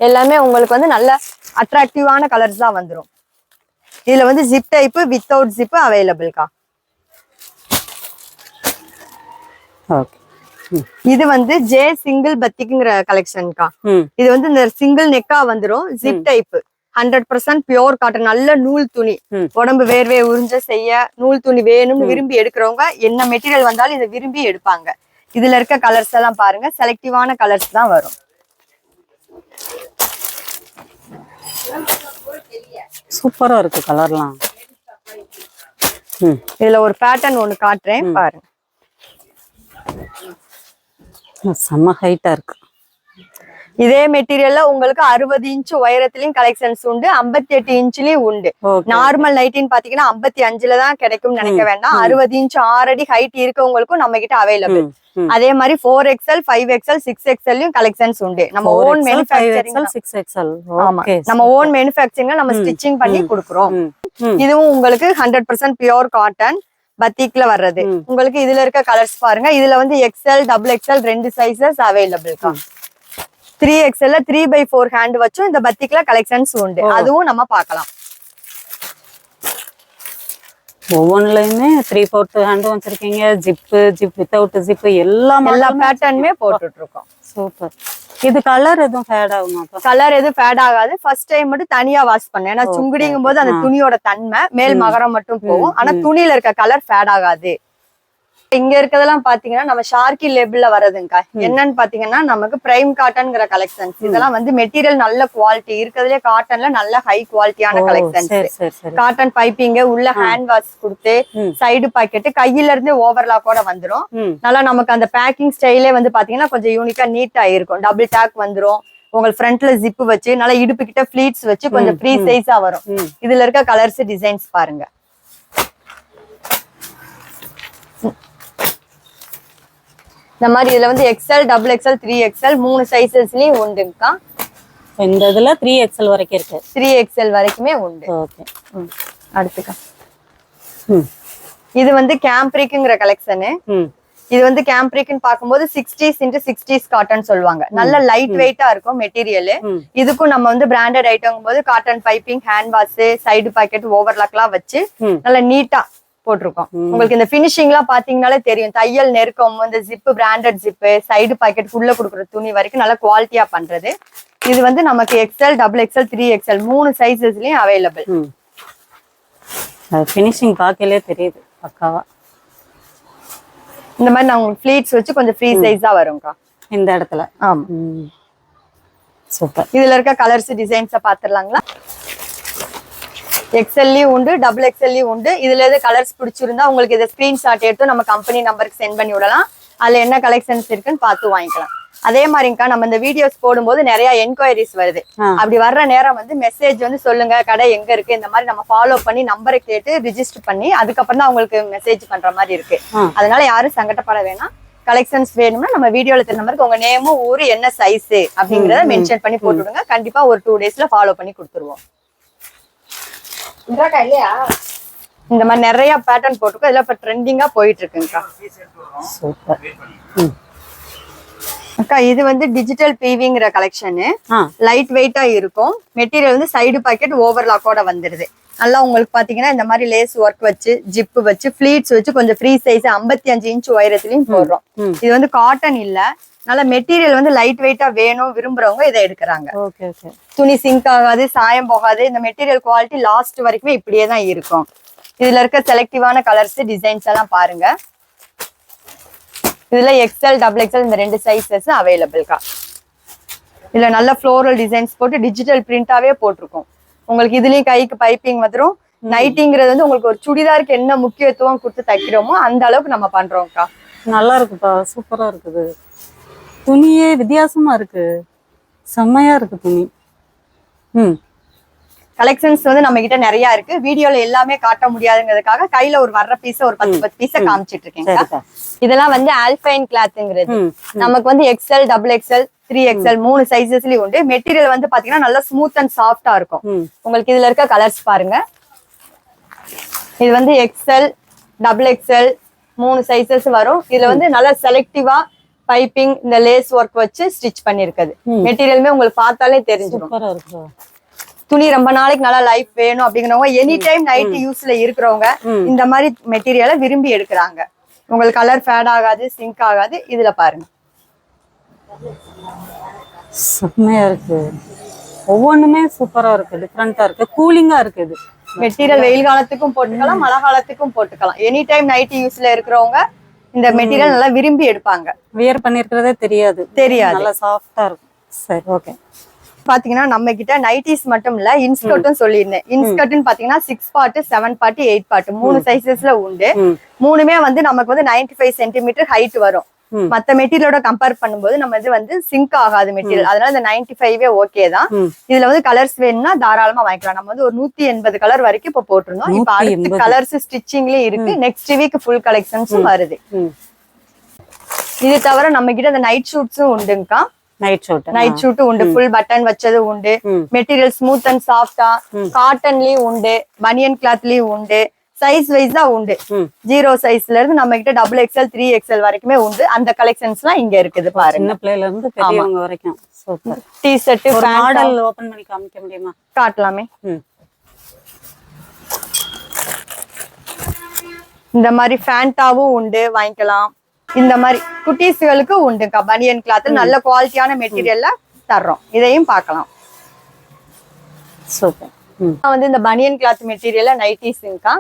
எல்லாமே உங்களுக்கு வந்து நல்ல அட்ராக்டிவான கலர்ஸ் தான் வந்துரும். இதுல வந்து zip type, without zip available. Okay. இது வந்து ஜே சிங்கிள் பத்திக்குங்கிற கலெக்ஷன்கா. இது வந்து இந்த சிங்கிள் நெக்கா வந்துரும். ஜிப் டைப் 100% பியூர் காட்டன், நல்ல நூல் துணி. உடம்பு வேர்வே உறிஞ்ச செய்ய நூல் துணி வேணும்னு விரும்பி எடுக்கிறவங்க என்ன மெட்டீரியல் வந்தாலும் இதை விரும்பி எடுப்பாங்க. இதுல இருக்க கலர்ஸ் எல்லாம் பாருங்க. செலக்டிவான கலர்ஸ் தான் வரும். சூப்பரா இருக்கு கலர்லாம். இதுல ஒரு பேட்டர்ன் ஒண்ணு காட்டுறேன் பாருங்க. செம்ம ஹைட்டா இருக்கு. இதே மெட்டீரியல்ல உங்களுக்கு 60 இன்ச் உயரத்திலயும் கலெக்ஷன்ஸ் உண்டு, 58 இன்ச்லயும் உண்டு. நார்மல் நைட்டின்னு பாத்தீங்கன்னா 55ல தான் கிடைக்கும் நினைக்க வேண்டாம். 60 இன்ச் 6 அடி ஹைட் இருக்கவங்களுக்கும் நம்ம கிட்ட அவைலபிள். அதே மாதிரி 4XL, 5XL, 6XLயும் கலெக்ஷன்ஸ் உண்டு. நம்ம ஓன் மேனுஃபேக்சரிங், 6XL. ஆமா, நம்ம ஓன் மேனுஃபேக்சரிங்ல நம்ம ஸ்டிச்சிங் பண்ணி கொடுக்குறோம். இதுவும் உங்களுக்கு 100% பியூர் காட்டன் பத்திக்ல வர்றது. உங்களுக்கு இதுல இருக்க கலர்ஸ் பாருங்க. இதுல வந்து XL, double XL 2 sizes available. 3XL 3/4 hand வச்சும் இந்த பத்திக்ல கலெக்ஷன்ஸ் உண்டு. அதுவும் நம்ம பார்க்கலாம். ஒவ்வொன்றுலயுமே 3/4 ஹேண்ட் வச்சிருக்கீங்க. ஜிப் வித்தவுட் ஜிப் எல்லா பேட்டர்னுமே போட்டுட்டு இருக்கோம். சூப்பர். இது கலர் எதுவும் ஃபேட் ஆகுமா? கலர் எதுவும் ஃபேட் ஆகாது. ஃபர்ஸ்ட் டைம் மட்டும் தனியா வாஷ் பண்ணேன். ஏன்னா சுங்குடிங்கும் போது அந்த துணியோட தன்மை மேல் மகரம் மட்டும் போகும். ஆனா துணியில இருக்க கலர் ஃபேட் ஆகாது. இங்க இருக்கதெல்லாம் பாத்தீங்கன்னா நம்ம ஷார்கி லேபிள்ல வரதுங்கக்கா. என்னன்னு பாத்தீங்கன்னா நமக்கு பிரைம் காட்டன்ங்கிற கலெக்ஷன்ஸ். இதெல்லாம் வந்து மெட்டீரியல் நல்ல குவாலிட்டி இருக்கிறதுலே காட்டன்ல நல்ல ஹை குவாலிட்டியான கலெக்ஷன்ஸ். சரி சரி சரி. காட்டன் பைப்பிங் உள்ள ஹேண்ட் வாஷ் கொடுத்து சைடு பாக்கெட் கையில இருந்து ஓவர்லாக்கோட வந்துரும். நல்லா நமக்கு அந்த பேக்கிங் ஸ்டைலே வந்து பாத்தீங்கன்னா கொஞ்சம் யூனிக்கா நீட்டா இருக்கும். டபுள் டேக் வந்துரும். உங்களுக்கு ஃப்ரண்ட்ல ஜிப் வச்சு நல்லா இடுப்பு கிட்ட ஃபிளீட்ஸ் வச்சு கொஞ்சம் ஃப்ரீ சைஸா வரும். இதுல இருக்க கலர்ஸ் டிசைன்ஸ் பாருங்க. இந்த மாதிரி இதுல வந்து XL, XXL, 3XL 3 சைஸஸ்லயும் உண்டுங்கக்கா. இந்த இதுல 3XL வரைக்கும் இருக்கு. 3XL வரைக்குமே உண்டு. ஓகே. அடுத்துக்கா இது வந்து கேம்ப்ரிக்ங்கிற கலெக்ஷனு. இது வந்து கேம்ப்ரிக்னு பாக்கும்போது 60s into 60s காட்டன் சொல்லுவாங்க. நல்ல லைட் வெயிட்டா இருக்கும் மெட்டீரியல். இதுக்கும் நம்ம வந்து பிராண்டட் ஐட்டம் போது cotton piping, hand wash, side pocket, ஓவர்லாக்லாம் வச்சு நல்ல நீட்டா போட்டிருக்கோம். உங்களுக்கு இந்த பினிஷிங் எல்லாம் பாத்தீங்கன்னாலே தெரியும். தையல் நெருக்கம், இந்த zip branded zip, side packet உள்ள கொடுக்குற துணி வரைக்கும் நல்ல குவாலிட்டியா பண்றது. இது வந்து நமக்கு XL, XXL, 3XL 3 சைஸஸ்லயும் அவைலபிள். பினிஷிங் பார்க்கலே தெரியுது பக்காவா. இந்த மாதிரி நான் உங்களுக்கு ஃபிளீட்ஸ் வச்சு கொஞ்சம் ஃப்ரீ சைஸா வரும்க்கா இந்த இடத்துல. ஆமா சூப்பர். இதுல இருக்க கலர்ஸ் டிசைன்ஸை பாத்துடலாங்களா? XLலயும் உண்டு, XXLலயும் உண்டு. இதுல எது கலர்ஸ் பிடிச்சிருந்தா உங்களுக்கு இதை ஸ்கிரீன்ஷாட் எடுத்து நம்ம கம்பெனி நம்பருக்கு சென்ட் பண்ணி விடலாம். அதுல என்ன கலெக்ஷன்ஸ் இருக்குன்னு பார்த்து வாங்கிக்கலாம். அதே மாதிரிக்கா நம்ம இந்த வீடியோஸ் போடும்போது நிறைய என்கொயரிஸ் வருது. அப்படி வர்ற நேரம் வந்து மெசேஜ் வந்து சொல்லுங்க கடை எங்க இருக்கு, இந்த மாதிரி நம்ம ஃபாலோ பண்ணி நம்பரை கேட்டு ரிஜிஸ்டர் பண்ணி அதுக்கப்புறம் தான் உங்களுக்கு மெசேஜ் பண்ற மாதிரி இருக்கு. அதனால யாரும் சங்கடப்பட வேணாம். கலெக்ஷன்ஸ் வேணும்னா நம்ம வீடியோல தெரிய நம்பருக்கு உங்க நேமும் ஊரு என்ன சைஸ் அப்படிங்கறத மென்ஷன் பண்ணி போட்டுவிடுங்க. கண்டிப்பா ஒரு 2 daysல ஃபாலோ பண்ணி கொடுத்துருவோம். இந்த மாதிரி நிறைய பேட்டர்ன் போட்டுருக்கோம். இதெல்லாம் இப்ப ட்ரெண்டிங்கா போயிட்டு இருக்குங்கக்கா. சூப்பர். அக்கா இது வந்து டிஜிட்டல் பீவிங்கிற கலெக்ஷனு. லைட் வெயிட்டா இருக்கும். மெட்டீரியல் வந்து சைடு பாக்கெட் ஓவர்லாக்கோட வந்துருது. நல்லா உங்களுக்கு பாத்தீங்கன்னா இந்த மாதிரி லேஸ் ஒர்க் வச்சு ஜிப்பு வச்சு ஃபிளீட்ஸ் வச்சு கொஞ்சம் ஃப்ரீ சைஸ் 55 இன்ச் உயரத்துலயும் போடுறோம். இது வந்து காட்டன் இல்ல, நல்ல மெட்டீரியல் வந்து லைட் வெயிட்டா வேணும் விரும்புறவங்க இதை எடுக்கிறாங்க. துணி சிங்க் ஆகாது, சாயம் போகாது. இந்த மெட்டீரியல் குவாலிட்டி லாஸ்ட் வரைக்குமே இப்படியே தான் இருக்கும். இதுல இருக்க செலக்டிவான கலர்ஸ் டிசைன்ஸ் எல்லாம் பாருங்க. இதுல XL, XXL இந்த 2 சைஸஸ் அவைலபிள்கா. இதுல நல்ல ஃப்ளோரல் டிசைன்ஸ் போட்டு டிஜிட்டல் பிரிண்டாவே போட்டிருக்கோம். உங்களுக்கு இதுலயும் கைக்கு பைப்பிங் வந்துடும். நைட்டிங்கிறது வந்து உங்களுக்கு ஒரு சுடிதாருக்கு என்ன முக்கியத்துவம் கொடுத்து தைக்கிறோமோ அந்த அளவுக்கு நம்ம பண்றோம்க்கா. நல்லா இருக்குப்பா, சூப்பரா இருக்குது. துணியே வித்தியாசமா இருக்கு, செம்மையா இருக்கு துணி. கலெக்ஷன்ஸ் வந்து நம்ம கிட்ட நிறைய இருக்கு. வீடியோல எல்லாமே காட்ட முடியாதுங்கிறதுக்காக கையில ஒரு வர்ற பீஸ ஒரு 10 பீஸ காமிச்சிட்டு இருக்கேன். இதெல்லாம் வந்து ஆல்பைன் கிளாத்ங்கிறது. நமக்கு வந்து XL, XXL, 3XL 3 சைஸஸ்லயும் உண்டு. மெட்டீரியல் வந்து பாத்தீங்கன்னா நல்லா ஸ்மூத் அண்ட் சாஃப்டா இருக்கும். உங்களுக்கு இதுல இருக்க கலர்ஸ் பாருங்க. இது வந்து XL, XXL 3 சைஸஸ் வரும். இதுல வந்து நல்லா செலக்டிவா பைப்பிங் இந்த லேஸ் ஒர்க் வச்சு ஸ்டிச் பண்ணிருக்குது. மெட்டீரியலுமே உங்களுக்கு பார்த்தாலே தெரிஞ்சிடும். துணி ரொம்ப நாளைக்கு நல்லா லைஃப் வேணும் அப்படிங்கிறவங்க, எனி டைம் நைட் யூஸ்ல இருக்கிறவங்க இந்த மாதிரி மெட்டீரியலை விரும்பி எடுக்கிறாங்க. உங்களுக்கு கலர் ஃபேட் ஆகாது, சிங்க் ஆகாது. இதுல பாருங்க செம்மையா இருக்கு. ஒவ்வொன்றுமே சூப்பரா இருக்கு, டிஃப்ரெண்டா இருக்கு, கூலிங்கா இருக்குது. மெட்டீரியல் வெயில் காலத்துக்கும் போட்டுக்கலாம், மழை காலத்துக்கும் போட்டுக்கலாம். எனி டைம் நைட் யூஸ்ல இருக்கிறவங்க இந்த மெட்டீரியல் நல்லா விரும்பி எடுப்பாங்க. வியர் பண்ணிருக்கிறதே தெரியாது, நல்லா சாஃப்டா இருக்கும். சரி, ஓகே. பாத்தீங்கன்னா நம்ம கிட்ட நைட்டிஸ் மட்டும் இல்ல, இன்ஸ்கர்ட்டும் சொல்லியிருந்தேன். இன்ஸ்கர்ட்னு பாத்தீங்கன்னா 6 பார்ட், 7 பார்ட், 8 பார்ட் 3 சைஸஸ்ல உண்டு. மூணுமே வந்து நமக்கு வந்து 95 சென்டிமீட்டர் ஹைட் வரும். மத்த மெட்டீரியலோட கம்பேர் பண்ணும்போது நம்ம இது வந்து சிங்க் ஆகாது மெட்டீரியல். அதனால இந்த 95 ஓகே தான். இதுல வந்து கலர்ஸ் வேணும்னா தாராளமா வாங்கிக்கலாம். நம்ம வந்து ஒரு 180 கலர் வரைக்கும் இப்ப போட்டிருந்தோம். இப்ப அடுத்த கலர்ஸ் ஸ்டிச்சிங்லயும் இருக்கு. நெக்ஸ்ட் வீக் ஃபுல் கலெக்ஷன்ஸும் வருது. இது தவிர நம்ம கிட்ட இந்த நைட் ஷூட்ஸும் உண்டுங்கக்கா. நைட் ஷூட் உண்டு, ஃபுல் பட்டன் வச்சது உண்டு. மெட்டீரியல் ஸ்மூத் அண்ட் சாஃப்டா, காட்டன்லயும் உண்டு, பனியன் கிளாத்லயும் உண்டு. சைஸ் வைஸா உண்டு. 0 சைஸ்ல இருந்து நம்ம கிட்ட XXL, 3XL வரைக்குமே உண்டு. அந்த கலெக்ஷன்ஸ் எல்லாம் இங்க இருக்குது பாருங்க. சின்ன பிள்ளைல இருந்து பெரியவங்க வரைக்கும். சூப்பர். டீ ஷர்ட், ஒரு மாடல் ஓபன் பண்ணி காமிக்க முடியுமா? காட்டலாமே. இந்த மாதிரி ஃபேண்டாவும் உண்டு, வாங்கிக்கலாம். இந்த மாதிரி குட்டீஸ்களுக்கு உண்டுக்கா. பனியன் கிளாத் நல்ல குவாலிட்டியான மெட்டீரியல்ல தர்றோம். இதையும் பார்க்கலாம். சூப்பர். வந்து இந்த பனியன் கிளாத் மெட்டீரியல்ல நைட்டிஸ்ங்கா.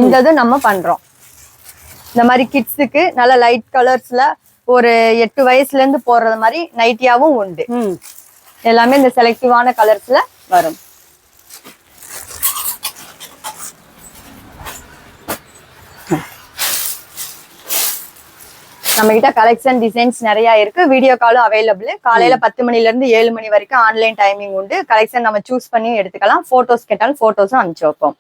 இந்த இது நம்ம பண்றோம். இந்த மாதிரி கிட்ஸுக்கு நல்ல லைட் கலர்ஸ்ல ஒரு 8 வயசுல இருந்து போடுறது மாதிரி நைட்டியாவும் உண்டு. எல்லாமே இந்த செலக்டிவான கலர்ஸ்ல வரும். நம்ம கிட்ட கலெக்ஷன் டிசைன்ஸ் நிறைய இருக்கு. வீடியோ காலும் அவைலபிள். காலையில 10 மணில இருந்து 7 மணி வரைக்கும் ஆன்லைன் டைமிங் உண்டு. கலெக்ஷன் நம்ம சூஸ் பண்ணி எடுத்துக்கலாம். போட்டோஸ் கேட்டாலும் போட்டோஸும் அனுப்பிச்சு வைப்போம்.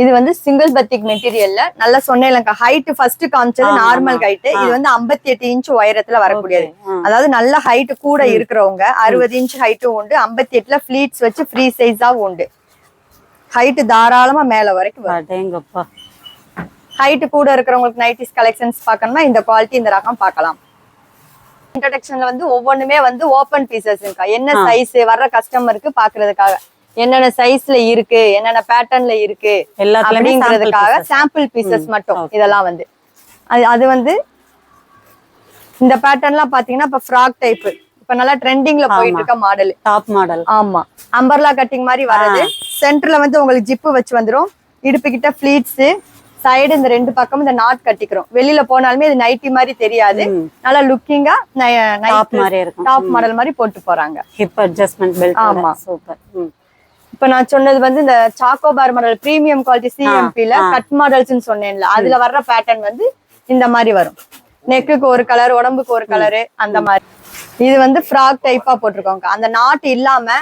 இது வந்து சிங்கிள் பத்திக் மெட்டீரியல்ல நல்லா சொன்னேன்லங்க. ஹைட் ஃபர்ஸ்ட் காமிச்சது நார்மல் ஹைட். இது வந்து 58 இன்ச் உயரத்துல வரக்கூடியது. அதாவது நல்ல ஹைட் கூட இருக்கிறவங்க 60 இன்ச் ஹைட்டும் உண்டு. 58ல ஃபிளீட்ஸ் வச்சு ஃப்ரீ சைஸாவும் உண்டு. ஹைட் தாராளமா மேல வரைக்கும் வரும். ஹைட் கூட இருக்கிறவங்களுக்கு நைட்டிஸ் கலெக்ஷன்ஸ் பார்க்கணும்னா இந்த குவாலிட்டி இந்த ரகம் பார்க்கலாம். இன்ட்ரோடக்ஷன்ல வந்து ஒவ்வொன்றுமே வந்து ஓப்பன் பீசஸ் இருக்கா. என்ன சைஸ் வர்ற கஸ்டமருக்கு பாக்குறதுக்காக என்னென்ன சைஸ்ல இருக்கு, என்னென்ன பேட்டர்ன்ல இருக்கு அப்படிங்கிறதுக்காக சாம்பிள் பீசஸ் மட்டும். இதெல்லாம் வந்து அது வந்து இந்த பேட்டர்ன்லாம் பாத்தீங்கன்னா இப்ப ஃப்ராக் டைப் இப்ப நல்லா ட்ரெண்டிங்ல போயிட்டு இருக்க மாடல். Top model. ஆமா, அம்பர்லா கட்டிங் மாதிரி வர்றது. சென்டர்ல வந்து உங்களுக்கு ஜிப்பு வச்சு வந்துரும். இடுப்பு கிட்ட ஃபிளீட்ஸ், சைடு இந்த 2 பக்கமும் இந்த நாட் கட்டிக்கிறோம். வெளியில போனாலுமே இது நைட்டி மாதிரி தெரியாது. நல்லா லுக்கிங்கா டாப் மாடல் மாதிரி போட்டு போறாங்க. Hip adjustment belt. ஆமா, சூப்பர். இப்ப நான் சொன்னது வந்து இந்த சாக்கோபார் மாடல் பிரீமியம் குவாலிட்டி சிஎம்பில கட் மாடல்ஸ் சொன்னேன்ல, அதுல வர்ற பேட்டர்ன் வந்து இந்த மாதிரி வரும். நெக்குக்கு ஒரு கலர், உடம்புக்கு ஒரு கலரு, அந்த மாதிரி. இது வந்து ஃப்ராக் டைப்பா போட்டிருக்கோங்க. அந்த நாட் இல்லாம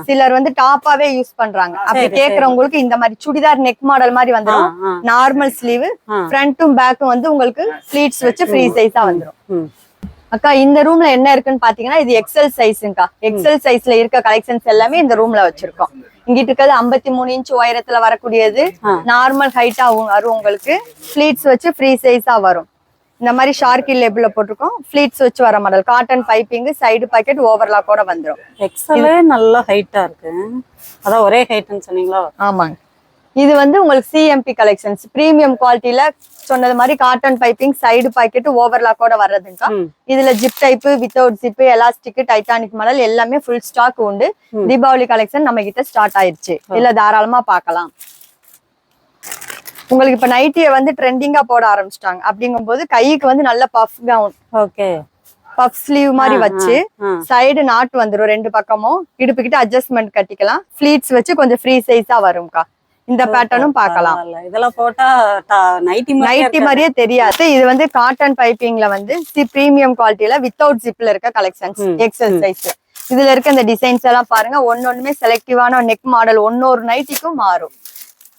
சிலர் வந்து டாப்பாவே யூஸ் பண்றாங்க. அப்படி கேக்குறவங்களுக்கு இந்த மாதிரி சுடிதார் நெக் மாடல் மாதிரி வந்துடும். நார்மல் ஸ்லீவ், ஃப்ரண்ட்டும் பேக்கும் வந்து உங்களுக்கு ஃபிளீட்ஸ் வச்சு ஃப்ரீ சைஸா வந்துடும். அக்கா இந்த ரூம்ல என்ன இருக்குன்னு பாத்தீங்கன்னா இது எக்ஸல் சைஸ்ங்கா. எக்ஸல் சைஸ்ல இருக்க கலெக்ஷன்ஸ் எல்லாமே இந்த ரூம்ல வச்சிருக்கோம். இங்கிட்டு இருக்கிறது 53 இன்ச் உயரத்துல வரக்கூடியது. நார்மல் ஹைட்டா வரும். உங்களுக்கு ஃபிளீட்ஸ் வச்சு ஃப்ரீ சைஸா வரும். இந்த மாதிரி ஷார்க்கி லேபிள்ல போட்டிருக்கோம். ஃபிளீட்ஸ் வச்சு வர model. Cotton piping, side pocket, ஓவர்லாக்கோட வந்துடும். எக்ஸலே நல்ல ஹைட்டா இருக்கு. அதான் ஒரே ஹைட்னு சொன்னீங்களா? ஆமாங்க. இது வந்து உங்களுக்கு சிஎம்பி கலெக்ஷன்ஸ் பிரீமியம் குவாலிட்டியில சொன்னது மாதிரி காட்டன் பைப்பிங், சைடு பாக்கெட், ஓவர்லாக்கோட வர்றதுங்கக்கா. இதுல zip type, without zip, elastic, Titanic model எல்லாமே ஃபுல் ஸ்டாக் உண்டு. தீபாவளி கலெக்ஷன் நம்ம கிட்ட ஸ்டார்ட் ஆயிருச்சு. இல்ல தாராளமா பார்க்கலாம். உங்களுக்கு இப்ப நைட்டிய வந்து ட்ரெண்டிங்கா போட ஆரம்பிச்சிட்டாங்க. அப்படிங்கும் போது கைக்கு வந்து நல்ல puff gown, okay, puff sleeve மாதிரி வச்சு சைடு நாட் வந்துரும். 2 பக்கமும் இடுப்பு கிட்ட அட்ஜஸ்ட்மெண்ட் கட்டிக்கலாம். ஃபிளீட்ஸ் வச்சு கொஞ்சம் ஃப்ரீ சைஸா வரும்க்கா. இந்த பேட்டர்னும் பார்க்கலாம். இதெல்லாம் போட்டா நைட்டி மாதிரியே தெரியாது. இது வந்து காட்டன் பைப்பிங்ல வந்து பிரீமியம் குவாலிட்டியில வித்தவுட் ஜிப்ல இருக்க கலெக்ஷன்ஸ் எக்ஸல் சைஸ். இதுல இருக்க இந்த டிசைன்ஸ் எல்லாம் பாருங்க. ஒன்னொன்னுமே செலக்டிவான நெக் மாடல். ஒன்னொரு நைட்டிக்கும் மாறும்.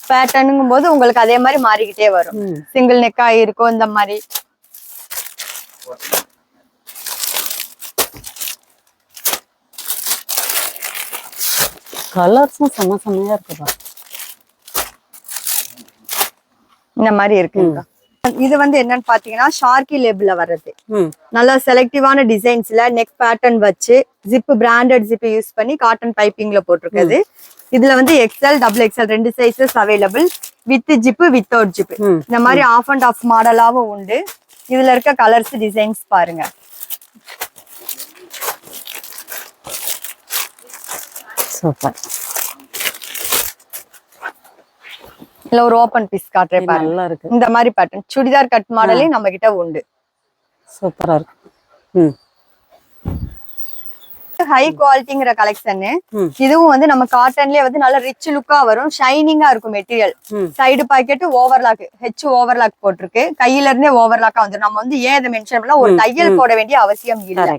பேட்டர்னுங்கும் போது உங்களுக்கு அதே மாதிரி மாறிக்கிட்டே வரும். சிங்கிள் நெக்கா இருக்கும் இந்த மாதிரி. கலர்ஸும் செம்மையா இருக்குதா. இந்த மாதிரி இருக்குங்க. இது வந்து என்னன்னு பாத்தீங்கன்னா ஷார்க்கி லேபிள்ல வர்றது. நல்லா செலக்டிவான டிசைன்ஸ்ல நெக் பேட்டர்ன் வச்சு ஜிப், பிராண்டட் ஜிப் யூஸ் பண்ணி காட்டன் பைப்பிங்ல போட்டிருக்குது. இதுல வந்து XL, double XL 2 sizes available. With zip, without zip. இந்த மாதிரி ஆஃப் அண்ட் ஆஃப் மாடலாவும் உண்டு. இதுல இருக்க கலர்ஸ் டிசைன்ஸ் பாருங்க. சூப்பர். இல்ல ஒரு ஓபன் பீஸ் காட்டுறேன் பாருங்க. நல்லா இருக்கு. இந்த மாதிரி பேட்டர்ன் சுடிதார் கட் மாடலே நம்ம கிட்ட உண்டு. சூப்பரா இருக்கு. ஹை குவாலிட்டிங்கிற கலெக்ஷன். இதுவும் வந்து நம்ம காட்டன்லயே வந்து நல்ல ரிச் லுக்கா வரும். ஷைனிங்கா இருக்கும் material. Side packet, overlock, H overlock போட்டிருக்கு. கையில இருந்தே ஓவர்லாக்கா வந்து நம்ம வந்து ஏன் இதை மென்ஷன் பண்ணல, ஒரு தையல் போட வேண்டிய அவசியம் இல்லை.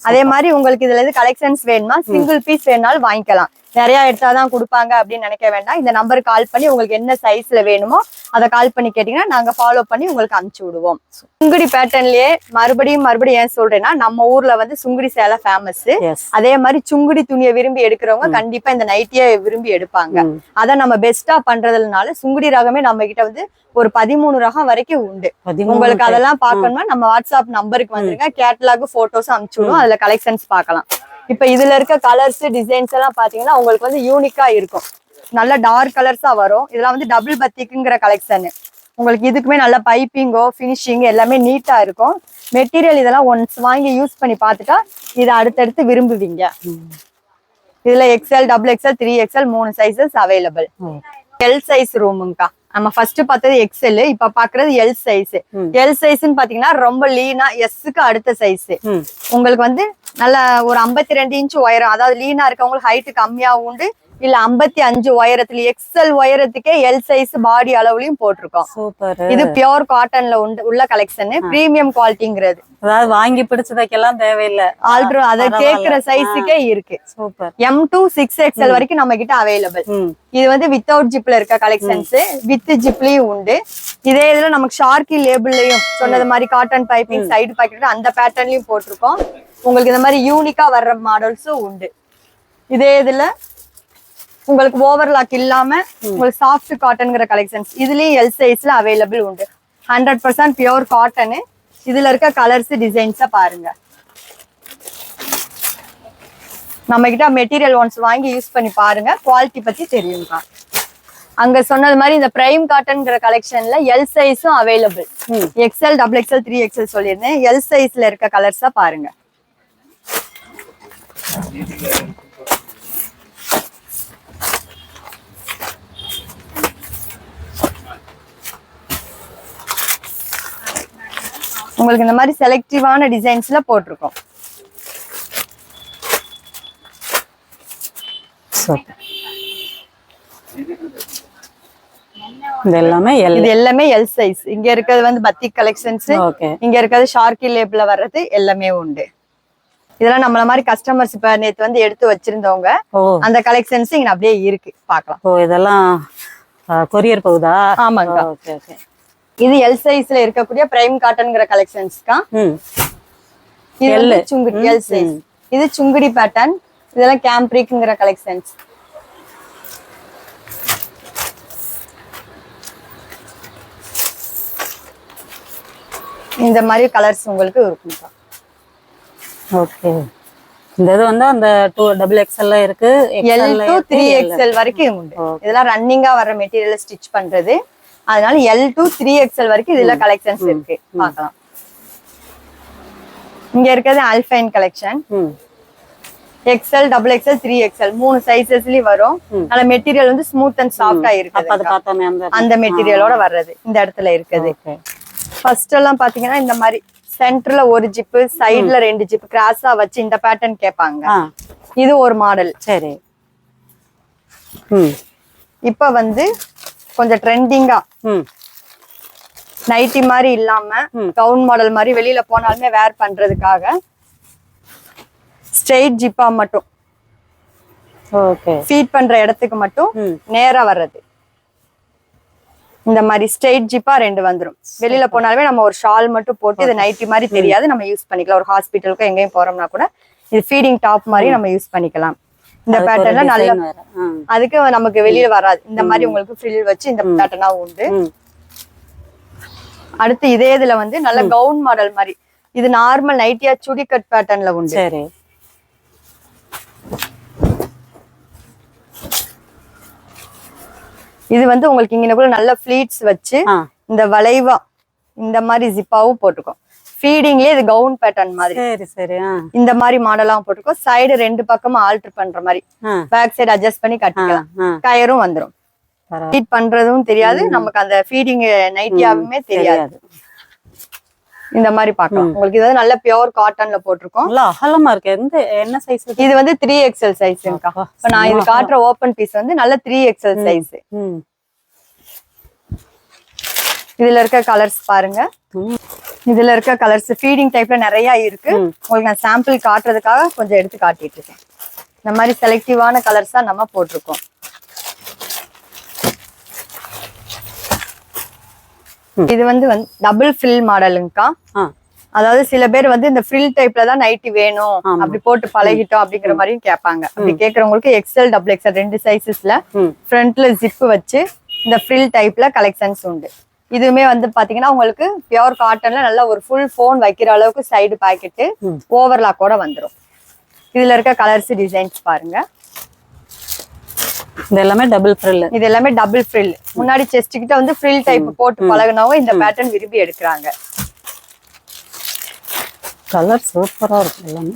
அதே மாதிரி உங்களுக்கு இதுல இருந்து கலெக்ஷன்ஸ் வேணுமா, சிங்கிள் பீஸ் வேணாலும் வாங்கிக்கலாம். நிறைய எடுத்தாதான் கொடுப்பாங்க அப்படின்னு நினைக்க வேண்டாம். இந்த நம்பருக்கு கால் பண்ணி உங்களுக்கு என்ன சைஸ்ல வேணுமோ அதை கால் பண்ணி கேட்டீங்கன்னா நாங்க ஃபாலோ பண்ணி உங்களுக்கு அனுப்பிச்சு விடுவோம். சுங்குடி பேட்டர்ன்லயே மறுபடியும் ஏன் சொல்றேன்னா, நம்ம ஊர்ல வந்து சுங்குடி சேலை ஃபேமஸ். அதே மாதிரி சுங்குடி துணியை விரும்பி எடுக்கிறவங்க கண்டிப்பா இந்த நைட்டியை விரும்பி எடுப்பாங்க. அதை நம்ம பெஸ்டா பண்றதுனால சுங்குடி ரகமே நம்ம கிட்ட வந்து ஒரு 13 ரகம் வரைக்கும் உண்டு. உங்களுக்கு அதெல்லாம் பாக்கணும்னா நம்ம வாட்ஸ்அப் நம்பருக்கு வந்துருங்க. கேட்டலாக் போட்டோஸ் அனுப்பிச்சு விடுவோம். அதுல கலெக்ஷன்ஸ் பார்க்கலாம். இப்ப இதுல இருக்க கலர்ஸ் டிசைன்ஸ் எல்லாம் பாத்தீங்கன்னா உங்களுக்கு வந்து யூனிக்கா இருக்கும். நல்ல டார்க் கலர்ஸா வரும். இதெல்லாம் வந்து டபுள் பத்திக்குங்கிற கலெக்ஷன். உங்களுக்கு இதுக்குமே நல்ல பைப்பிங்கோ, பினிஷிங் எல்லாமே நீட்டா இருக்கும். மெட்டீரியல் இதெல்லாம் ஒன்ஸ் வாங்கி யூஸ் பண்ணி பார்த்துட்டா இதை அடுத்தடுத்து விரும்புவீங்க. இதுல XL, double XL, 3XL 3 sizes available. L size ரூமுங்கக்கா. நம்ம ஃபர்ஸ்ட் பார்த்தது எக்ஸ்எல், இப்ப பாக்குறது எல் சைஸ். எல் சைஸ்ன்னு பாத்தீங்கன்னா ரொம்ப லீனா, எஸ்க்கு அடுத்த சைஸ். உங்களுக்கு வந்து நல்ல ஒரு 52 இன்ச் உயரம், அதாவது லீனா இருக்கவங்களுக்கு ஹைட் கம்மியாவும் உண்டு, இல்ல 55 உயரத்துல எக்ஸ்எல் உயரத்துக்கே எல் சைஸ் பாடி அளவுலயும் போட்டிருக்கோம். சூப்பர். இது பியோர் காட்டன்ல உள்ள கலெக்ஷன், பிரீமியம் குவாலிட்டிங்கிறது. அதாவது வாங்கி பிடிச்சதைக்கெல்லாம் தேவையில்லை, ஆல்ட்ரோ அதை கேக்குற சைஸுக்கே இருக்கு. சூப்பர். M to 6XL வரைக்கும் நம்ம கிட்ட அவைலபிள். இது வந்து வித்தவுட் ஜிப்ல இருக்க கலெக்ஷன்ஸ், வித் ஜிப்லயும் உண்டு. இதே இதுல நமக்கு ஷார்க்கி லேபிள்லயும் சொன்னது மாதிரி காட்டன் பைப்பிங் சைடு பாக்கெட் அந்த பேட்டர்ன்லயும் போட்டிருக்கோம். உங்களுக்கு இந்த மாதிரி யூனிக்கா வர்ற மாடல்ஸும் உண்டு. இதே இதுல உங்களுக்கு ஓவர்லாக் இல்லாம உங்களுக்கு சாஃப்ட் காட்டன்ங்கிற கலெக்ஷன்ஸ் இதுலயும் எல் சைஸ்ல அவைலபிள் உண்டு. 100% பியோர் காட்டனு. இதுல இருக்க கலர்ஸ் டிசைன்ஸ பாருங்க. நம்ம கிட்ட மெட்டீரியல் ஒன்ஸ் வாங்கி யூஸ் பண்ணி பாருங்க, குவாலிட்டி பத்தி தெரியுங்க. அங்க சொன்னது மாதிரி இந்த பிரைம் காட்டன்ங்கிற கலெக்ஷன்ல எல் சைஸும் அவைலபிள். XL, XXL, 3XL சொல்லியிருந்தேன். எல் சைஸ்ல இருக்க கலர்ஸா பாருங்க. உங்களுக்கு இந்த மாதிரி செலக்டிவான டிசைன்ஸ்ல போட்டிருக்கோம். இது எல்லாமே எல், இது எல்லாமே எல் சைஸ். இங்க இருக்கிறது வந்து பத்திக் கலெக்ஷன்ஸ், இங்க இருக்கிறது ஷார்க்கி லேப்ல வர்றது எல்லாமே உண்டு. இதெல்லாம் நம்மள மாதிரி கஸ்டமர்ஸ் இப்ப நேத்து வந்து எடுத்து வச்சிருந்தவங்க, அந்த கலெக்ஷன்ஸ் இங்க அப்படியே இருக்கு, பாக்கலாம். ஓ, இதெல்லாம் கொரியர் போகுதா? ஆமாங்க. Okay okay. இது எல் சைஸ்ல இருக்கக்கூடிய பிரைம் காட்டன்ங்கிற கலெக்ஷன்ஸ்க்கா. இது வந்து சுங்குடி எல் சைஸ். இது சுங்குடி பேட்டர்ன். இதெல்லாம் கேம்ப்ரிக்ங்கிற கலெக்ஷன்ஸ். இந்த மாதிரி கலர்ஸ் உங்களுக்கு இருக்கும்க்கா. ஓகே. இந்த இது வந்து அந்த 2XXL இருக்கு, L to 3XL வரைக்கும் உண்டு. இதெல்லாம் ரன்னிங்கா வர்ற மெட்டீரியல் ஸ்டிச் பண்றது. அதனால L to 3XL வரைக்கும் இதுல கலெக்ஷன்ஸ் இருக்கு, பார்க்கலாம். இங்க இருக்கிறது alpine collection. XL, XXL, 3XL 3 சைஸஸ்லயும் வரும். நல்ல மெட்டீரியல் வந்து ஸ்மூத் அண்ட் சாஃப்டா இருக்கு. அந்த மெட்டீரியலோட வர்றது இந்த இடத்துல இருக்குது. ஃபர்ஸ்ட் எல்லாம் பாத்தீங்கன்னா இந்த மாதிரி சென்டர்ல ஒரு ஜிப்பு, சைடுல 2 ஜிப் கிராஸா வச்சு இந்த பேட்டர்ன் கேட்பாங்க. இது ஒரு மாடல். சரி. இப்ப வந்து கொஞ்சம் ட்ரெண்டிங்கா நைட்டி மாதிரி இல்லாம கவுன் மாடல் மாதிரி வெளியில போனாலுமே வேர் பண்றதுக்காக ஸ்ட்ரெயிட் ஜிப்பா மட்டும், ஃபீட் பண்ற இடத்துக்கு மட்டும் நேரா வர்றது. இந்த மாதிரி ஸ்ட்ரெயிட் ஜிப்பா 2 வந்துரும். வெளியில போனாலுமே நம்ம ஒரு ஷால் மட்டும் போட்டு இது நைட்டி மாதிரி தெரியாது, நம்ம யூஸ் பண்ணிக்கலாம். ஒரு ஹாஸ்பிட்டலுக்கு எங்கேயும் போறோம்னா கூட இது ஃபீடிங் டாப் மாதிரி நம்ம யூஸ் பண்ணிக்கலாம். இந்த பேட்டர்ன்ல நல்ல, அதுக்கு நமக்கு வெளியில வராது. இந்த மாதிரி உங்களுக்கு ஃப்ரில் வச்சு இந்த பேட்டர்னா உண்டு. அடுத்து இதே இதுல வந்து நல்ல கவுன் மாடல் மாதிரி, இது நார்மல் நைட்டியா சுடி கட் பேட்டர்ன்ல உண்டு. சரி. இது வந்து உங்களுக்கு இங்க நல்ல ஃபிளீட்ஸ் வச்சு இந்த வளைவா இந்த மாதிரி ஜிப்பாவும் போட்டுக்கும். ஃபீடிங்லயே இது கவுன் பேட்டர்ன் மாதிரி. சரி சரி. இந்த மாதிரி மாடலாம் போட்டுக்கும். சைடு 2 பக்கமும் ஆல்டர் பண்ற மாதிரி, பேக் சைடு அட்ஜஸ்ட் பண்ணி கட்டிக்கலாம். கயரும் வந்துரும். ஃபீட் பண்றதும் தெரியாது, நமக்கு அந்த ஃபீடிங் நைட்டியாவுமே தெரியாது. இந்த மாதிரி பார்க்கலாம். உங்களுக்கு இது நல்ல பியூர் காட்டன்ல போட்டிருக்கோம். அகலமா இருக்கு. என்ன சைஸ் இது? வந்து 3XL சைஸ்ங்கா. இப்ப நான் இது காட்டுற ஓபன் பீஸ் வந்து நல்ல 3XL சைஸ். இதுல இருக்க கலர்ஸ் பாருங்க. இதுல இருக்க கலர்ஸ் ஃபீடிங் டைப்ல நிறைய இருக்கு. உங்களுக்கு நான் சாம்பிள் காட்டுறதுக்காக கொஞ்சம் எடுத்து காட்டிட்டு இருக்கேன். இந்த மாதிரி செலக்டிவான கலர்ஸ் தான் நம்ம போட்டிருக்கோம். இது வந்து டபுள் ஃப்ரில் மாடலுங்கக்கா. அதாவது சில பேர் வந்து இந்த ஃப்ரில் டைப்ல தான் நைட்டி வேணும், அப்படி போட்டு பழகிட்டோம் அப்படிங்கிற மாதிரியும் கேட்பாங்க. அப்படி கேக்குறவங்களுக்கு XL, XXL 2 சைசஸ்ல ஃப்ரண்ட்ல ஜிப் வச்சு இந்த ஃப்ரில் டைப்ல கலெக்ஷன்ஸ் உண்டு. இதுவுமே வந்து பாத்தீங்கன்னா உங்களுக்கு பியூர் காட்டன்ல நல்ல ஒரு ஃபுல் போன் வைக்கிற அளவுக்கு சைடு பாக்கெட்டு ஓவர்லாக்கோட வந்துடும். இதுல இருக்க கலர்ஸ் டிசைன்ஸ் பாருங்க. இது எல்லாமே டபுள் ஃப்ரில். இது எல்லாமே டபுள் ஃப்ரில். முன்னாடி செஸ்ட் கிட்ட வந்து ஃப்ரில் டைப் போட்டு பழகுனவங்க இந்த பேட்டர்ன் விரும்பி எடுக்கிறாங்க. கலர் சூப்பரா இருக்கு எல்லாமே.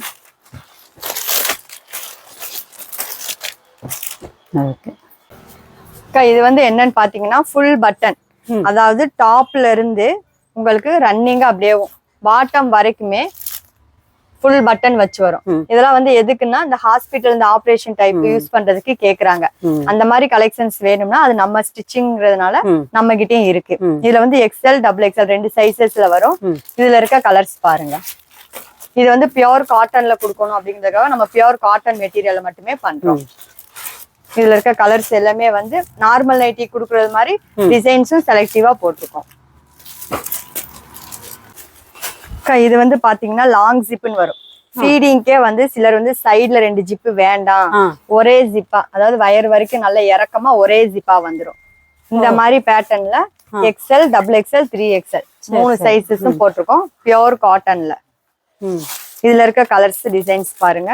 ஓகே. இது வந்து என்னன்னு பாத்தீங்கன்னா ஃபுல் பட்டன், அதாவது டாப்ல இருந்து உங்களுக்கு ரன்னிங்கா அப்படியே பாட்டம் வரைக்குமே ஃபுல் பட்டன் வச்சு வரும். இதெல்லாம் வந்து எதுக்குன்னா இந்த ஹாஸ்பிட்டல் இந்த ஆபரேஷன் டைப் யூஸ் பண்றதுக்கு கேக்குறாங்க. அந்த மாதிரி கலெக்ஷன்ஸ் வேணும்னா அது நம்ம ஸ்டிச்சிங்கிறதுனால நம்ம கிட்டயும் இருக்கு. இதுல வந்து எக்ஸ்எல் டபுள் எக்ஸ்எல் 2 சைசஸ்ல வரும். இதுல இருக்க கலர்ஸ் பாருங்க. இது வந்து பியோர் காட்டன்ல கொடுக்கணும் அப்படிங்கிறதுக்காக நம்ம பியோர் காட்டன் மெட்டீரியல் மட்டுமே பண்றோம். இதுல இருக்க கலர்ஸ் எல்லாமே வந்து நார்மல் நைட்டி கொடுக்கறது மாதிரி டிசைன்ஸும் செலக்டிவா போட்டிருக்கோம். இது வந்து பாத்தீங்கன்னா லாங் ஜிப்னு வரும். ஃபீடிங்கே வந்து சிலர் வந்து சைடுல 2 ஜிப்பு வேண்டாம், ஒரே ஜிப்பா, அதாவது வயர் வரைக்கும் நல்ல இறக்கமா ஒரே ஜிப்பா வந்துரும். இந்த மாதிரி பேட்டர்ன்ல எக்ஸ்எல் டபுள் எக்ஸ்எல் 3XL 3 சைஸஸும் போட்டிருக்கோம் பியோர் காட்டன்ல. இதுல இருக்க கலர்ஸ் டிசைன்ஸ் பாருங்க.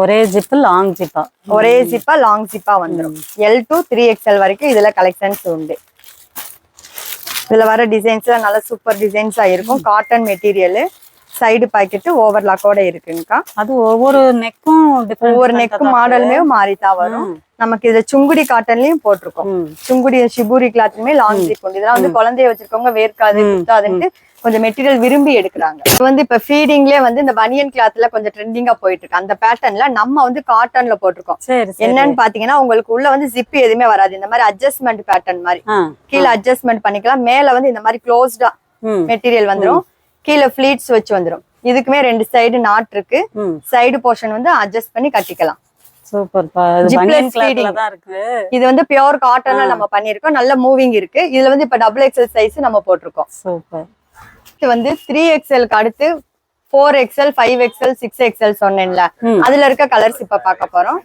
ஒரே ஜிப் லாங் ஜிப்பா, ஒரே ஜிப்பா லாங் ஜிப்பா வந்துடும். L to 3XL வரைக்கும் இதுல கலெக்ஷன்ஸ் உண்டு. இதுல வர டிசைன்ஸ் நல்ல சூப்பர் டிசைன்ஸா இருக்கும். காட்டன் மெட்டீரியல், சைடு பாக்கெட் ஓவர்லாக்கோட இருக்குங்கக்கா. அது ஒவ்வொரு நெக்கும் ஒவ்வொரு நெக் மாடலுமே மாறிதான் வரும். நமக்கு இதுல சுங்குடி காட்டன்லயும் போட்டிருக்கோம். சுங்குடி ஷிபூரி கிளாத்லயுமே லாங் ஜிப் உண்டு. இதெல்லாம் வந்து குழந்தைய வச்சிருக்கவங்க வேர்க்காது குத்தாதுன்ட்டு கொஞ்சம் மெட்டீரியல் விரும்பி எடுக்கிறாங்க. இது வந்து இப்ப ஃபீடிங்லயே வந்து இந்த பனியன் கிளாத்ல கொஞ்சம் ட்ரெண்டிங்கா போயிட்டு இருக்கு. அந்த பேட்டர்ன்ல நம்ம வந்து காட்டன்ல போட்டிருக்கோம். என்னன்னு பாத்தீங்கன்னா உங்களுக்கு உள்ள வந்து ஜிப் எதுவுமே வராது. இந்த மாதிரி அட்ஜஸ்ட்மெண்ட் பேட்டர்ன் மாதிரி கீழே அட்ஜஸ்ட்மெண்ட் பண்ணிக்கலாம். மேல வந்து இந்த மாதிரி க்ளோஸ்டா மெட்டீரியல் வந்துரும். கீழே ஃபிளீட்ஸ் வச்சு வந்துரும். இதுக்குமே 2 சைடு நாட் இருக்கு. சைடு போர்ஷன் வந்து அட்ஜஸ்ட் பண்ணி கட்டிக்கலாம். சூப்பர். இது வந்து பியோர் காட்டன்ல நம்ம பண்ணிருக்கோம். நல்ல மூவிங் இருக்கு. இதுல வந்து இப்ப டபுள் எக்ஸ்எல் சைஸ் நம்ம போட்டிருக்கோம். சூப்பர். வந்து 3XLக்கு அடுத்து 4XL 5XL 6XL சொன்னேன்ல, அதுல இருக்க கலர்ஸ் இப்ப பார்க்க போறோம்.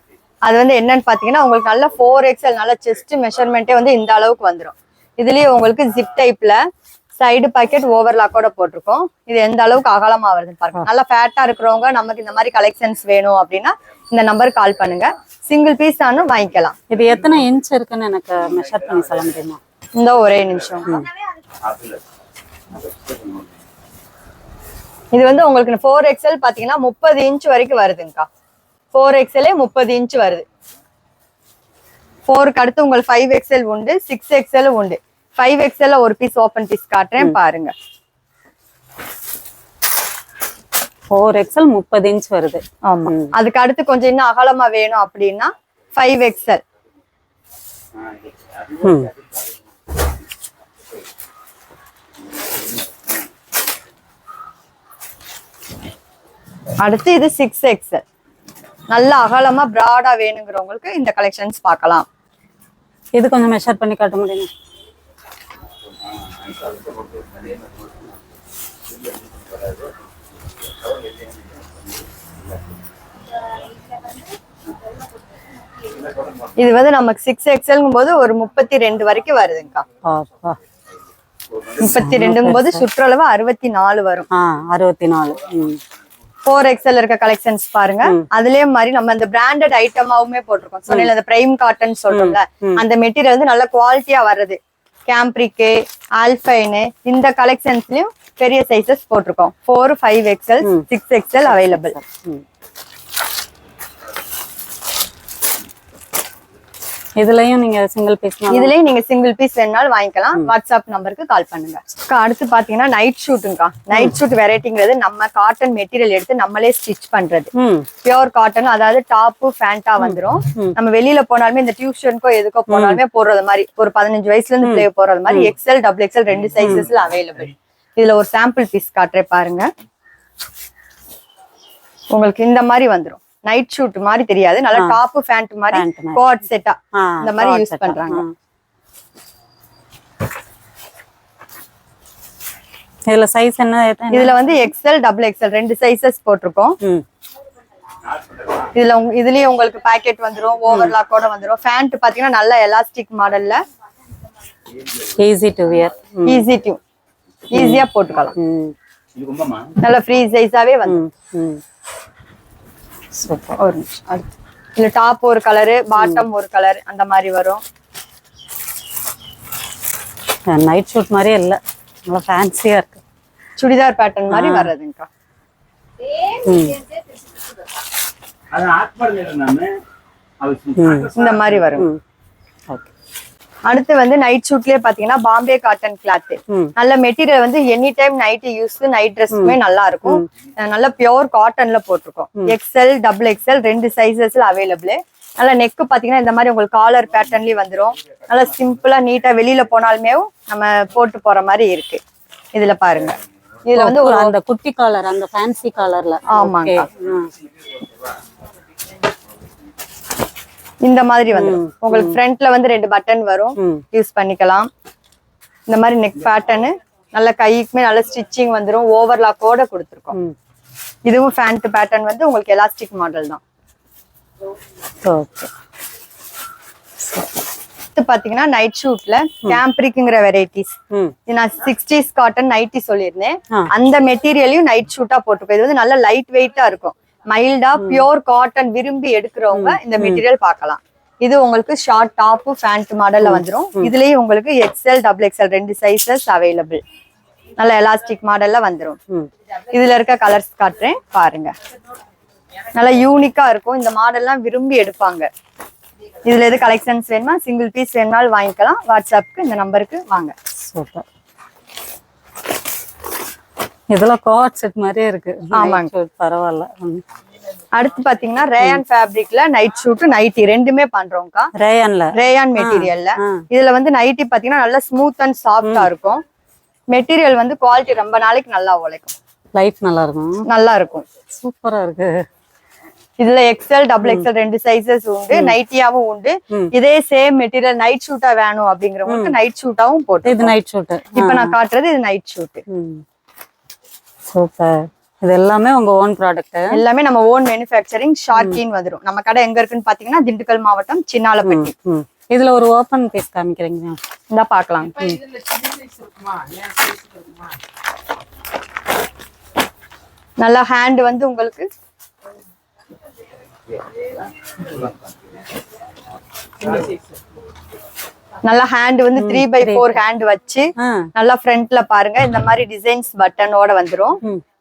அது வந்து என்னன்னு பாத்தீங்கன்னா உங்களுக்கு நல்ல 4XL நல்ல செஸ்ட் மெஷர்மெண்ட்டே வந்து இந்த அளவுக்கு வந்துடும். இதுலயே உங்களுக்கு ஜிப் டைப்ல சைடு பாக்கெட் ஓவர்லாக்கோட போட்டிருக்கோம். இது எந்த அளவுக்கு அகலமா வருதுன்னு பாருங்க. நல்லா ஃபேட்டா இருக்கிறவங்க நமக்கு இந்த மாதிரி கலெக்ஷன்ஸ் வேணும் அப்படின்னா இந்த நம்பருக்கு கால் பண்ணுங்க. சிங்கிள் பீஸ் ஆனும் வாங்கிக்கலாம். இது எத்தனை இன்ச் இருக்குன்னு எனக்கு மெஷர் பண்ணி சொல்ல முடியுமா? இந்த ஒரே நிமிஷம். இது வந்து உங்களுக்கு 4XL பாத்தீங்கன்னா 30 இன்ச் வரைக்கும் வருதுங்கக்கா. 4XL 30 இன்ச் வருது. 4க்கு அடுத்து உங்களுக்கு 5XL உண்டு, 6XL உண்டு. 5XL ஒரு பீஸ் ஓபன் பீஸ் காட்டுறேன் பாருங்க. 4XL 30 இன்ச் வருது. ஆமா. அதுக்கு அடுத்து கொஞ்சம் இன்னும் அகலமா வேணும் அப்படின்னா 5XL. அடுத்து இது 6XL. நல்ல அகலமா பிராடா வேணுங்கிறவங்களுக்கு இந்த கலெக்ஷன்ஸ் பார்க்கலாம். இது கொஞ்சம் மெஷர் பண்ணி காட்ட முடியுமா? இது வந்து நமக்கு 6XLங்கும் போது ஒரு 32 வரைக்கும் வருதுங்கக்கா. 32ங்கும் போது சுற்றளவு 64 வரும். 64. 4XL இருக்க கலெக்ஷன்ஸ் பாருங்க. அதுலயே மாதிரி நம்ம இந்த பிராண்டட் ஐட்டமாவுமே போட்டிருக்கோம். சொன்னீங்க அந்த பிரைம் காட்டன் சொல்றோம்ல, அந்த மெட்டீரியல் வந்து நல்ல குவாலிட்டியா வர்றது. கேம்ப்ரிக்கு, ஆல்பைனு இந்த கலெக்ஷன்ஸ்லயும் பெரிய சைசஸ் போட்டிருக்கோம். 4, 5XL, 6XL அவைலபிள். இதுலயும் நீங்க சிங்கிள் பீஸ், இதுலயும் நீங்க சிங்கிள் பீஸ் வேணாலும் வாங்கிக்கலாம். வாட்ஸ்அப் நம்பருக்கு கால் பண்ணுங்க. அடுத்து பாத்தீங்கன்னா நைட் ஷூட்டுங்கக்கா. நைட் ஷூட் வெரைட்டிங்கிறது நம்ம காட்டன் மெட்டீரியல் எடுத்து நம்மளே ஸ்டிச் பண்றது. பியோர் காட்டன், அதாவது டாப்பு ஃபேண்டா வந்துரும். நம்ம வெளியில போனாலுமே இந்த டியூஷனுக்கோ எதுக்கோ போனாலுமே போடுறது மாதிரி ஒரு 15 வயசுல இருந்து பிளே போறது மாதிரி XL டபுள் XL 2 சைசஸ்ல அவைலபிள். இதுல ஒரு சாம்பிள் பீஸ் காட்டுறேன் பாருங்க. உங்களுக்கு இந்த மாதிரி வந்துரும். நைட் ஷூட் மாதிரி தெரியாது. நல்ல டாப் ஃபேண்ட் மாதிரி கோட் செட்டா இந்த மாதிரி யூஸ் பண்றாங்க. இதுல சைஸ் என்ன? இதுல வந்து XL டபுள் XL 2 சைசஸ் போட்டிருக்கோம். இதுலயே உங்களுக்கு பாக்கெட் வந்துரும், ஓவர்லாக்கோட வந்துரும். ஃபேண்ட் பாத்தீங்கன்னா நல்ல எலாஸ்டிக் மாடல்ல, ஈஸி டு வியர், ஈஸியா போட்டுக்கலாம். நல்ல ஃப்ரீ சைஸாவே வந்து ஒரு நிமிஷம். இல்ல டாப் ஒரு கலரு, பாட்டம் ஒரு கலர், அந்த மாதிரி வரும். நைட் ஷூட் மாதிரியே இல்ல, நல்லா ஃபேன்சியா இருக்கு. சுடிதார் பேட்டர்ன் மாதிரி வர்றதுங்கக்கா. இந்த மாதிரி வரும். அடுத்து வந்து நைட் ஷூட்லயே பாத்தீங்கன்னா பாம்பே காட்டன் கிளாத். நல்ல மெட்டீரியல் வந்து any time night use night ட்ரெஸ்க்குமே நல்லா இருக்கும். நல்ல பியோர் காட்டன்ல போட்டிருக்கோம். XL XXL 2 சைசஸ்ல அவைலபிள். நல்ல நெக் பாத்தீங்கன்னா இந்த மாதிரி உங்களுக்கு காலர் பேட்டர்ன்லயே வந்துரும். நல்லா சிம்பிளா நீட்டா வெளியில போனாலுமே நம்ம போட்டு போற மாதிரி இருக்கு. இதுல பாருங்க, இதுல வந்து ஒரு அந்த குட்டி காலர், அந்த ஃபேன்சி காலர்ல. ஆமாங்க, இந்த மாதிரி வந்துடும். உங்களுக்கு ஃப்ரண்ட்ல வந்து 2 பட்டன் வரும், யூஸ் பண்ணிக்கலாம். இந்த மாதிரி நெக் பேட்டர்னு நல்ல கைக்குமே நல்ல ஸ்டிச்சிங் வந்துடும். ஓவர்லாக்கோட கொடுத்துருக்கோம். இதுவும் ஃபேண்ட் பேட்டர்ன் வந்து உங்களுக்கு எலாஸ்டிக் மாடல் தான். பாத்தீங்கன்னா நைட் ஷூட்ல கேம்ப்ரிக்ங்கிற வெரைட்டிஸ். நான் 60s காட்டன் நைட்டி சொல்லியிருந்தேன். அந்த மெட்டீரியலையும் நைட் ஷூட்டா போட்டுருக்கோம். இது வந்து நல்ல லைட் வெயிட்டா இருக்கும். மைல்டா பியோர் காட்டன் விரும்பி எடுக்கிறவங்க இந்த மெட்டீரியல் பார்க்கலாம். இது உங்களுக்கு ஷார்ட் டாப் பேண்ட் மாடல்ல வந்துடும். இதுலயும் உங்களுக்கு XL XXL 2 சைசஸ் அவைலபிள். நல்ல எலாஸ்டிக் மாடல்ல வந்துடும். இதுல இருக்க கலர்ஸ் காட்டுறேன் பாருங்க. நல்லா யூனிக்கா இருக்கும். இந்த மாடல்லாம் விரும்பி எடுப்பாங்க. இதுல எது கலெக்ஷன்ஸ் வேணுமா, சிங்கிள் பீஸ் வேணும்னாலும் வாங்கிக்கலாம். வாட்ஸ்அப்க்கு இந்த நம்பருக்கு வாங்க. சூப்பர். இதெல்லாம் கோட் செட் மாதிரியே இருக்கு. ஆமாங்க, பரவாயில்ல. அடுத்து பாத்தீங்கன்னா ரேயான் ஃபேப்ரிக்ல நைட் ஷூட் நைட்டி ரெண்டுமே பண்றோம்க்கா. ரேயான் மெட்டீரியல்ல. இதுல வந்து நைட்டி பாத்தீங்கன்னா நல்லா ஸ்மூத் அண்ட் சாஃப்டா இருக்கும். மெட்டீரியல் வந்து குவாலிட்டி ரொம்ப நாளைக்கு நல்லா உழைக்கும். லைஃப் நல்லா இருக்கும். நல்லா இருக்கும். சூப்பரா இருக்கு. இதுல XL XXL 2 சைசஸ் உண்டு. நைட்டியாவும் உண்டு. இதே சேம் மெட்டீரியல் நைட் ஷூட்டா வேணும் அப்படிங்கிறவங்களுக்கு நைட் ஷூட்டாவும் போட்டு. இது நைட் ஷூட். இப்ப நான் காட்டுறது இது நைட் ஷூட். சூப்பர். இது எல்லாமே உங்க ஓன் ப்ராடக்ட்? எல்லாமே நம்ம ஓன் மேனுஃபேக்சரிங். ஷார்க்கின் வந்துரும். நம்ம கடை எங்க இருக்குன்னு பாத்தீங்கன்னா திண்டுக்கல் மாவட்டம் சின்னாலப்பட்டி. இதுல ஒரு ஓபன் பீஸ் காமிக்கிறீங்க, இந்த பாக்கலாம். நல்லா ஹேண்ட் வந்து உங்களுக்கு நல்லா ஹேண்ட் வந்து 3/4 ஹேண்ட் வச்சு நல்லா ஃப்ரண்ட்ல பாருங்க இந்த மாதிரி டிசைன்ஸ் பட்டனோட வந்துரும்.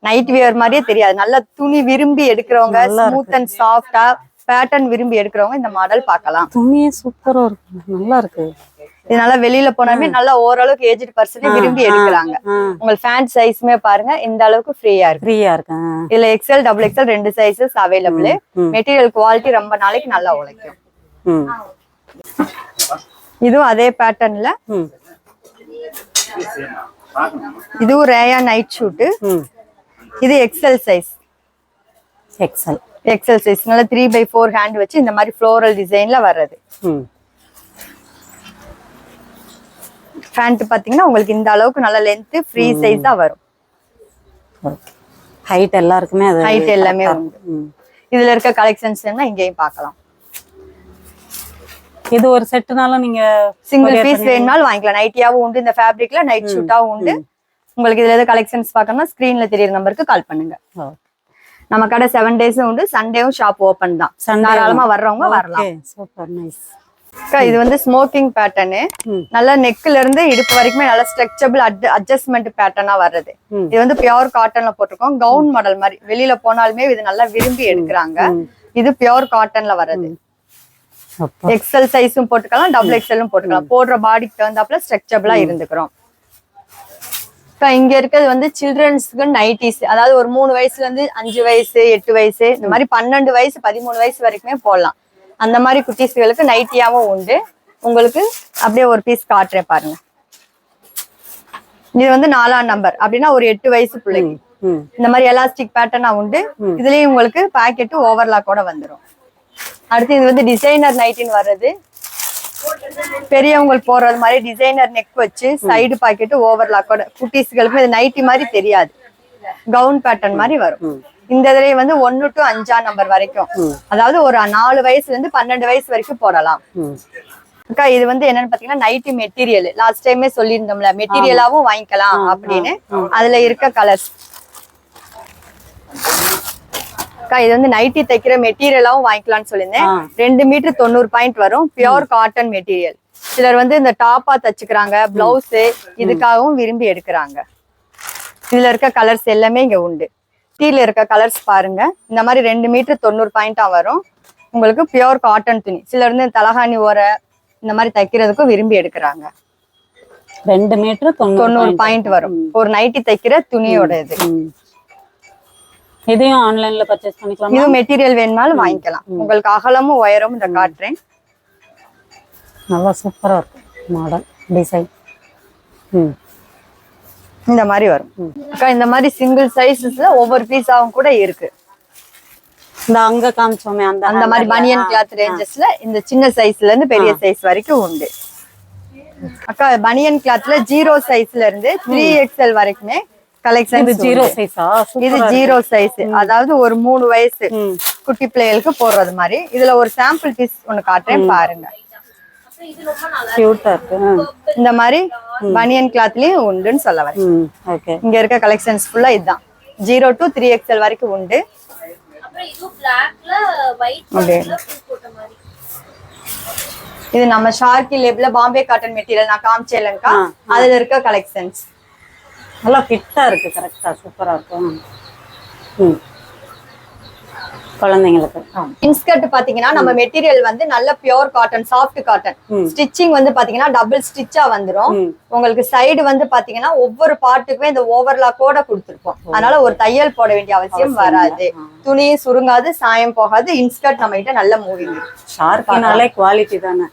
நைட் வியர் மாதிரியே தெரியாது. நல்லா துணி விரும்பி எடுக்கிறவங்க, ஸ்மூத் அண்ட் சாஃப்டா பேட்டர்ன் விரும்பி எடுக்கிறவங்க இந்த மாடல் பார்க்கலாம். துணியே சூப்பரா இருக்கு, நல்லா இருக்கு. இதனால வெளியில போனாலுமே நல்லா ஓரளவுக்கு ஏஜ்ட் பர்சன் விரும்பி எடுக்கிறாங்க. உங்களுக்கு ஃபேண்ட் சைஸ்மே பாருங்க இந்த அளவுக்கு ஃப்ரீயா இருக்கு. இதுல XL XXL 2 sizes available. Material quality ரொம்ப நாளைக்கு நல்லா உழைக்கும். இதுவும் அதே பேட்டர்ன்ல. இதுவும் ரேயா நைட் ஷூட். இது XL சைஸ். XL சைஸ் நல்ல 3/4 ஹேண்ட் வச்சு இந்த மாதிரி ஃப்ளோரல் டிசைன்ல வர்றது. பேண்ட் பாத்தீங்கன்னா உங்களுக்கு இந்த அளவுக்கு நல்ல லென்த் ஃப்ரீ சைஸா வரும். ஹைட் எல்லாருக்குமே அது ஹைட் எல்லாமே உண்டு. இதுல இருக்க கலெக்ஷன்ஸ் என்ன இங்கேயும் பார்க்கலாம். இது ஒரு செட்னால நீங்க சிங்கிள் பீஸ் வேணும்னாலும் வாங்கிக்கலாம். நைட்டியாவும் உண்டு, இந்த ஃபேப்ரிக்ல நைட் ஷூட்டாவும் உண்டு. உங்களுக்கு இதுல ஏதாவது கலெக்ஷன்ஸ் பார்க்கணும்னா ஸ்கிரீன்ல தெரியற நம்பருக்கு கால் பண்ணுங்க. நம்ம கடை 7 டேஸும் உண்டு. சண்டேவும் ஷாப் ஓபன் தான். தாராளமா வர்றவங்க வரலாம். Super nice. இது வந்து ஸ்மோக்கிங் பேட்டர்னு. நல்ல நெக்ல இருந்து இடுப்பு வரைக்குமே நல்ல ஸ்ட்ரெச்சபிள் அட்ஜஸ்ட்மெண்ட் பேட்டர்னா வர்றது. இது வந்து பியோர் காட்டன்ல போட்டிருக்கோம். கவுன் மாடல் மாதிரி வெளியில போனாலுமே இது நல்லா விரும்பி எடுக்கிறாங்க. இது பியோர் காட்டன்ல வர்றது. XL சைஸும் போட்டுக்கலாம், XXLம் போட்டுக்கலாம். போடுற பாடிக்கு தகுந்தாப்புல ஸ்ட்ரெச்சபிளா இருந்துக்கிறோம். இங்க இருக்கிறது வந்து சில்ட்ரன்ஸ்க்கு நைட்டிஸ். அதாவது ஒரு 3 வயசுல இருந்து 5 வயசு 8 வயசு இந்த மாதிரி 12 வயசு 13 வயசு வரைக்குமே போடலாம். அந்த மாதிரி குட்டீஸ்களுக்கு நைட்டியாவும் உண்டு. உங்களுக்கு அப்படியே ஒரு பீஸ் காட்டுறேன் பாருங்க. இது வந்து 4ஆம் நம்பர் அப்படின்னா ஒரு 8 வயசு பிள்ளைக்கு இந்த மாதிரி எலாஸ்டிக் பேட்டர்னா உண்டு. இதுலயும் உங்களுக்கு பாக்கெட் ஓவர்லாக்கோட வந்துடும். அடுத்து இது வந்து டிசைனர் நைட்டின்னு வர்றது. பெரியவங்களுக்கு போடுறது மாதிரி டிசைனர் நெக் வச்சு சைடு பாக்கெட் ஓவர்லாக்கோட. குட்டீஸ்களுக்கு இது நைட்டி மாதிரி தெரியாது, கவுன் பேட்டர்ன் மாதிரி வரும். இந்த இதுலயே வந்து 1 to 5ஆம் நம்பர் வரைக்கும், அதாவது ஒரு 4 வயசுல இருந்து 12 வயசு வரைக்கும் போடலாம். அக்கா இது வந்து என்னன்னு பாத்தீங்கன்னா நைட்டி மெட்டீரியல். லாஸ்ட் டைமே சொல்லியிருந்தோம்ல மெட்டீரியலாவும் வாங்கிக்கலாம் அப்படின்னு. அதுல இருக்க கலர்ஸ். அக்கா இது வந்து நைட்டி தைக்கிற மெட்டீரியலாவும் வாங்கிக்கலாம்னு சொல்லியிருந்தேன். 2 மீட்டர் 90 பாயிண்ட் வரும். Pure cotton material. சிலர் வந்து இந்த டாப்பா தச்சுக்கிறாங்க, பிளவுஸ் இதுக்காகவும் விரும்பி எடுக்கிறாங்க. இதுல இருக்க கலர்ஸ் எல்லாமே இங்க உண்டு. டீல இருக்க கலர்ஸ் பாருங்க. இந்த மாதிரி 2 மீட்டர் 90 பாயிண்டா வரும். உங்களுக்கு பியோர் காட்டன் துணி. சிலர் வந்து தலகாணி ஓர இந்த மாதிரி தைக்கிறதுக்கும் விரும்பி எடுக்கிறாங்க. 2 மீட்டர் 90 பாயிண்ட் வரும். ஒரு நைட்டி தைக்கிற துணியோட இது. இதையும் ஆன்லைன்ல பர்ச்சேஸ் பண்ணிக்கலாம். இது மெட்டீரியல் வேணுமாலும் வாங்கிக்கலாம். உங்களுக்கு அகலமும் உயரமும் இந்த காட்டுறேன். நல்லா சூப்பரா இருக்கு மாடல் டிசைன். இந்த மாதிரி வரும். அக்கா இந்த மாதிரி சிங்கிள் சைஸஸ்ல ஒவ்வொரு பீஸாவும் கூட இருக்கு. இந்த அங்க காமிச்சோமே அந்த மாதிரி பனியன் கிளாத் ரேஞ்சஸ்ல இந்த சின்ன சைஸ்ல இருந்து பெரிய சைஸ் வரைக்கும் உண்டு. அக்கா பனியன் கிளாத்ல 0 சைஸ்ல இருந்து 3XL வரைக்குமே கலெக்ஷன். 0 சைஸா? இது 0 சைஸ், அதாவது ஒரு 3 வயசு குட்டி பிள்ளைகளுக்கு போடுறது மாதிரி. இதுல ஒரு சாம்பிள் பீஸ் ஒண்ணு காட்டுறேன் பாருங்க. கியூட்டா இருக்கு. இந்த மாதிரி பனியன் கிளாத்லயும் உண்டுன்னு சொல்ல வரேன். ஓகே. இங்க இருக்க கலெக்ஷன்ஸ் ஃபுல்லா இதுதான். 0 to 3XL வரைக்கும் உண்டு. இது நம்ம ஷார்க்கி லேப்ல பாம்பே காட்டன் மெட்டீரியல் நான் காமிச்சேன்லக்கா, அதுல இருக்க கலெக்ஷன்ஸ். நல்லா ஃபிட்டா இருக்கு. கரெக்டா சூப்பரா இருக்கு. குழந்தைங்களுக்கு இன்ஸ்கர்ட் பாத்தீங்கன்னா நம்ம மெட்டீரியல் வந்து நல்ல pure cotton, soft cotton. Stitching வந்து பாத்தீங்கன்னா டபுள் ஸ்டிச்சா வந்துரும். உங்களுக்கு சைடு வந்து பாத்தீங்கன்னா ஒவ்வொரு பார்ட்டுக்குமே இந்த ஓவர்லாக்கோட கொடுத்துருப்போம். அதனால ஒரு தையல் போட வேண்டிய அவசியம் வராது. துணி சுருங்காது, சாயம் போகாது. இன்ஸ்கர்ட் நம்ம கிட்ட நல்ல மூவிங். ஷார்க்கினாலே குவாலிட்டி தானே.